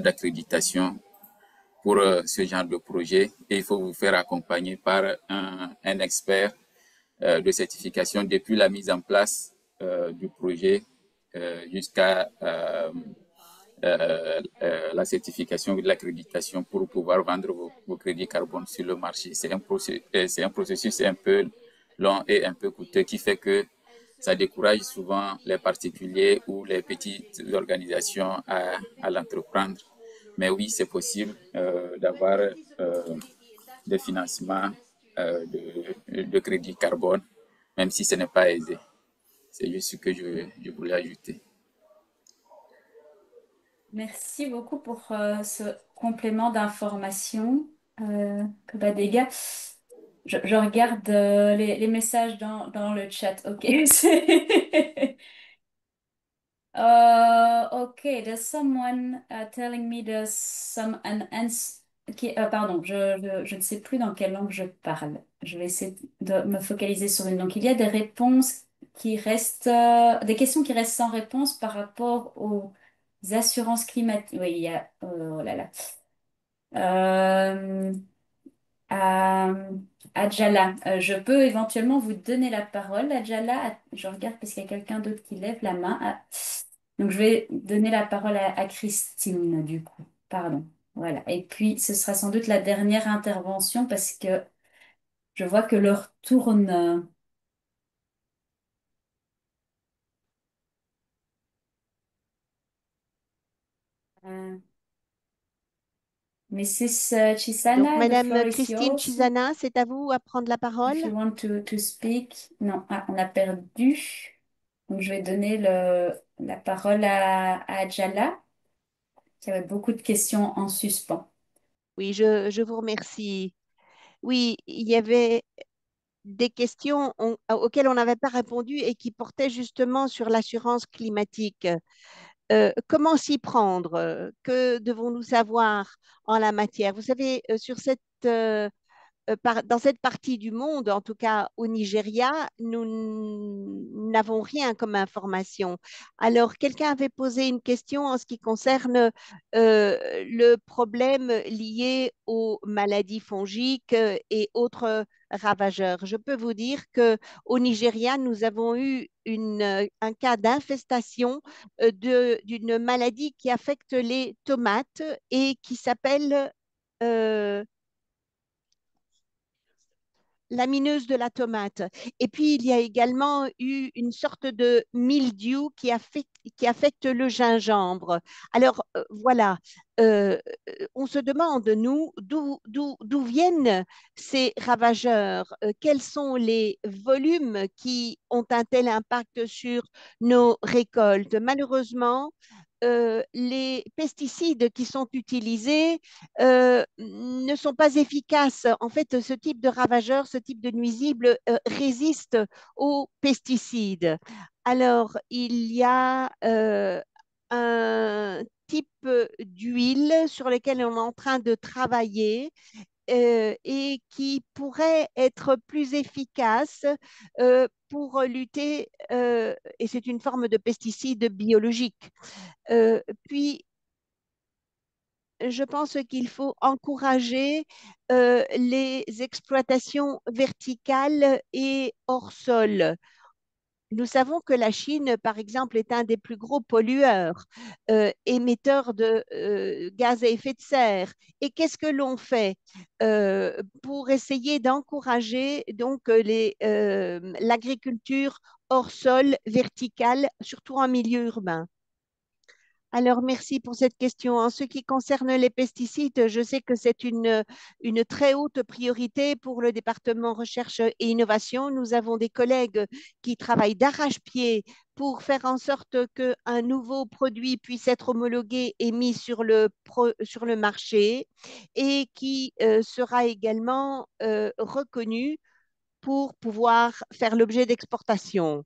d'accréditation pour ce genre de projet. Et il faut vous faire accompagner par un expert de certification depuis la mise en place du projet jusqu'à la certification de l'accréditation pour pouvoir vendre vos crédits carbone sur le marché. C'est un processus un peu long et un peu coûteux qui fait que ça décourage souvent les particuliers ou les petites organisations à l'entreprendre. Mais oui, c'est possible d'avoir des financements de crédit carbone, même si ce n'est pas aisé. C'est juste ce que je voulais ajouter. Merci beaucoup pour ce complément d'information, Kabadega. Je regarde les messages dans le chat. Ok. Okay, there's someone telling me there's some an ans pardon, je ne sais plus dans quelle langue je parle. Je vais essayer de me focaliser sur une. Donc, il y a des réponses qui restent, des questions qui restent sans réponse par rapport aux assurances climatiques. Oui, il y a, oh là là. Euh, à Adjala. Je peux éventuellement vous donner la parole, Adjala. Je regarde parce qu'il y a quelqu'un d'autre qui lève la main. Ah. Donc, je vais donner la parole à Christine, du coup. Pardon. Voilà. Et puis, ce sera sans doute la dernière intervention parce que je vois que l'heure tourne. Euh, Mrs. Donc, Chisana, the Madame floor is Christine yours. Chizana, c'est à vous à prendre la parole. If you want to speak. Non, ah, on a perdu. Donc, je vais donner la parole à Adjala, qui avait beaucoup de questions en suspens. Oui, je vous remercie. Oui, il y avait des questions auxquelles on n'avait pas répondu et qui portaient justement sur l'assurance climatique. Comment s'y prendre? Que devons-nous savoir en la matière? Vous savez, dans cette partie du monde, en tout cas au Nigeria, nous n'avons rien comme information. Alors, quelqu'un avait posé une question en ce qui concerne le problème lié aux maladies fongiques et autres ravageurs. Je peux vous dire que au Nigeria, nous avons eu un cas d'infestation d'une maladie qui affecte les tomates et qui s'appelle euh, la mineuse de la tomate. Et puis, il y a également eu une sorte de mildiou qui affecte le gingembre. Alors, voilà, euh, on se demande, nous, d'où viennent ces ravageurs? Quels sont les volumes qui ont un tel impact sur nos récoltes? Malheureusement, les pesticides qui sont utilisés ne sont pas efficaces. En fait, ce type de ravageurs, ce type de nuisibles résiste aux pesticides. Alors, il y a un type d'huile sur lequel on est en train de travailler et qui pourrait être plus efficace pour lutter, et c'est une forme de pesticide biologique. Puis, je pense qu'il faut encourager les exploitations verticales et hors sol. Nous savons que la Chine, par exemple, est un des plus gros pollueurs, émetteurs de gaz à effet de serre. Et qu'est-ce que l'on fait pour essayer d'encourager donc l'agriculture hors sol, verticale, surtout en milieu urbain? Alors, merci pour cette question. En ce qui concerne les pesticides, je sais que c'est une très haute priorité pour le département recherche et innovation. Nous avons des collègues qui travaillent d'arrache-pied pour faire en sorte qu'un nouveau produit puisse être homologué et mis sur le marché et qui sera également reconnu pour pouvoir faire l'objet d'exportation.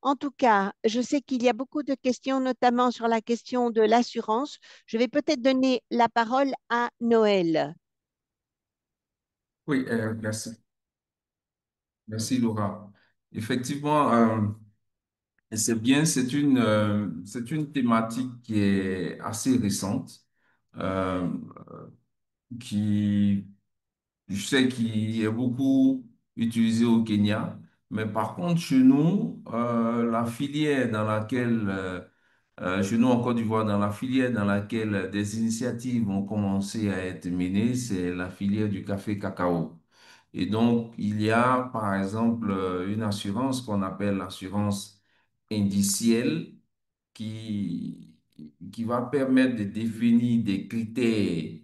En tout cas, je sais qu'il y a beaucoup de questions, notamment sur la question de l'assurance. Je vais peut-être donner la parole à Noël. Oui, merci. Merci, Laura. Effectivement, c'est bien, c'est une thématique qui est assez récente, euh, qui je sais qu'il est beaucoup utilisé au Kenya, mais par contre, chez nous, la filière dans laquelle, chez nous en Côte d'Ivoire, dans la filière dans laquelle des initiatives ont commencé à être menées, c'est la filière du café cacao. Et donc, il y a, par exemple, une assurance qu'on appelle l'assurance indicielle qui, qui va permettre de définir des critères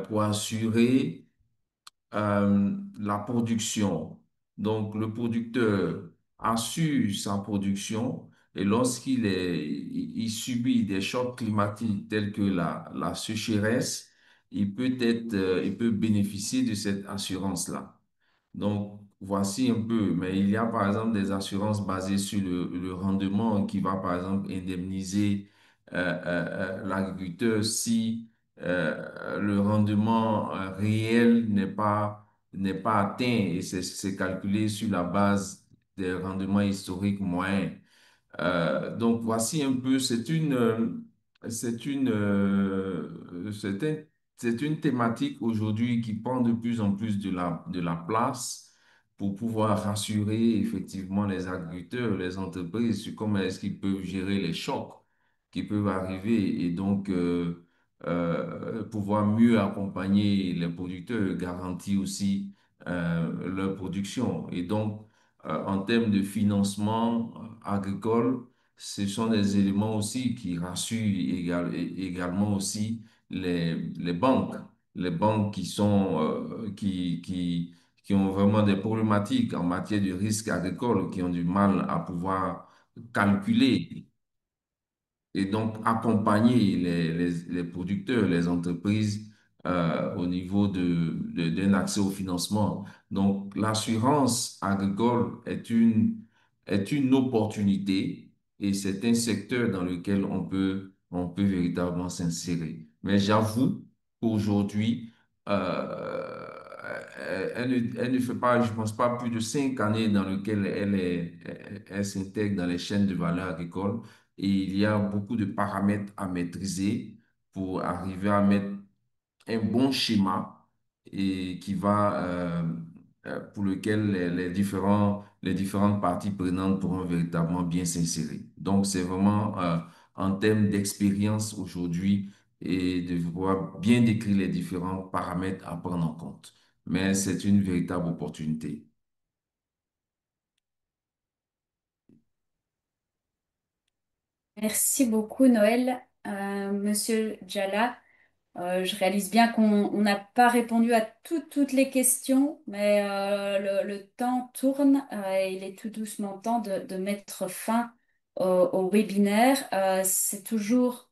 pour assurer la production. Donc, le producteur assure sa production et il subit des chocs climatiques tels que la sécheresse, il peut bénéficier de cette assurance-là. Donc, voici un peu, mais il y a par exemple des assurances basées sur le rendement qui va par exemple indemniser l'agriculteur si le rendement réel n'est pas atteint et c'est calculé sur la base des rendements historiques moyens. Donc voici un peu, c'est une, c'est un- c'est une thématique aujourd'hui qui prend de plus en plus de la place pour pouvoir rassurer effectivement les agriculteurs, les entreprises sur comment est-ce qu'ils peuvent gérer les chocs qui peuvent arriver et donc pouvoir mieux accompagner les producteurs, garantir aussi leur production. Et donc, en termes de financement agricole, ce sont des éléments aussi qui rassurent également aussi les banques. Les banques qui ont vraiment des problématiques en matière de risque agricole, qui ont du mal à pouvoir calculer et donc accompagner les producteurs, les entreprises au niveau d'un accès au financement. Donc, l'assurance agricole est une opportunité et c'est un secteur dans lequel on peut véritablement s'insérer. Mais j'avoue qu'aujourd'hui, elle ne fait pas, je pense pas, plus de 5 années dans lesquelles elle s'intègre dans les chaînes de valeur agricole. Et il y a beaucoup de paramètres à maîtriser pour arriver à mettre un bon schéma et qui va, pour lequel les différentes parties prenantes pourront véritablement bien s'insérer. Donc, c'est vraiment en termes d'expérience aujourd'hui et de pouvoir bien décrire les différents paramètres à prendre en compte. Mais c'est une véritable opportunité. Merci beaucoup, Noël. Monsieur Jalla. Je réalise bien qu'on n'a pas répondu à toutes les questions, mais le temps tourne et il est tout doucement temps de mettre fin au webinaire. C'est toujours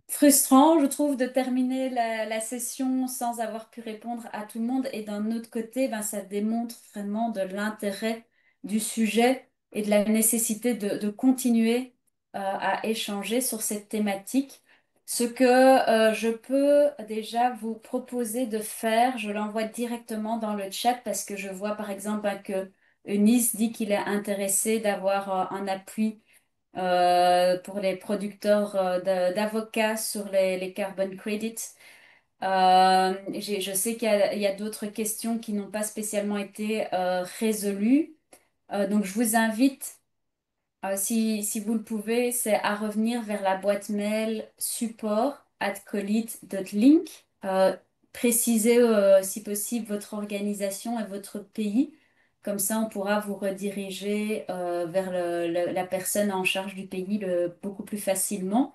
frustrant, je trouve, de terminer la session sans avoir pu répondre à tout le monde. Et d'un autre côté, ben, ça démontre vraiment de l'intérêt du sujet et de la nécessité de continuer à échanger sur cette thématique. Ce que je peux déjà vous proposer de faire, je l'envoie directement dans le chat parce que je vois par exemple que Eunice dit qu'il est intéressé d'avoir un appui pour les producteurs d'avocats sur les carbon credits. Je sais il y a d'autres questions qui n'ont pas spécialement été résolues. Donc je vous invite si vous le pouvez, c'est à revenir vers la boîte mail support@colit.link. Précisez si possible votre organisation et votre pays. Comme ça, on pourra vous rediriger vers la personne en charge du pays beaucoup plus facilement.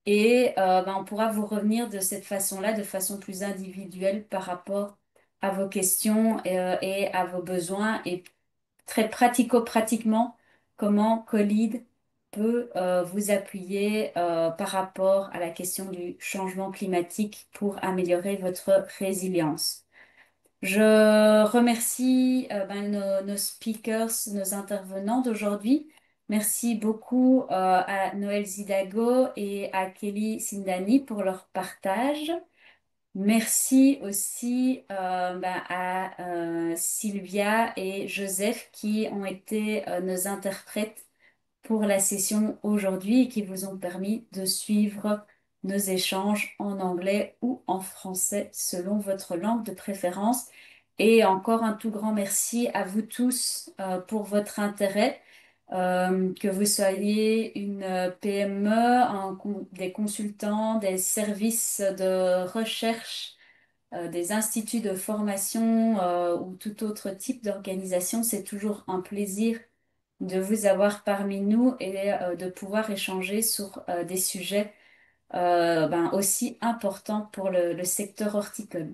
Et ben, on pourra vous revenir de cette façon-là, de façon plus individuelle par rapport à vos questions et à vos besoins et très pratico-pratiquement comment Colide peut vous appuyer par rapport à la question du changement climatique pour améliorer votre résilience. Je remercie ben, nos speakers, nos intervenants d'aujourd'hui. Merci beaucoup à Noël Zidago et à Kelly Sindani pour leur partage. Merci aussi ben, à Sylvia et Joseph qui ont été nos interprètes pour la session aujourd'hui et qui vous ont permis de suivre nos échanges en anglais ou en français selon votre langue de préférence. Et encore un tout grand merci à vous tous pour votre intérêt. Que vous soyez une PME, des consultants, des services de recherche, des instituts de formation ou tout autre type d'organisation, c'est toujours un plaisir de vous avoir parmi nous et de pouvoir échanger sur des sujets ben, aussi importants pour le secteur horticole.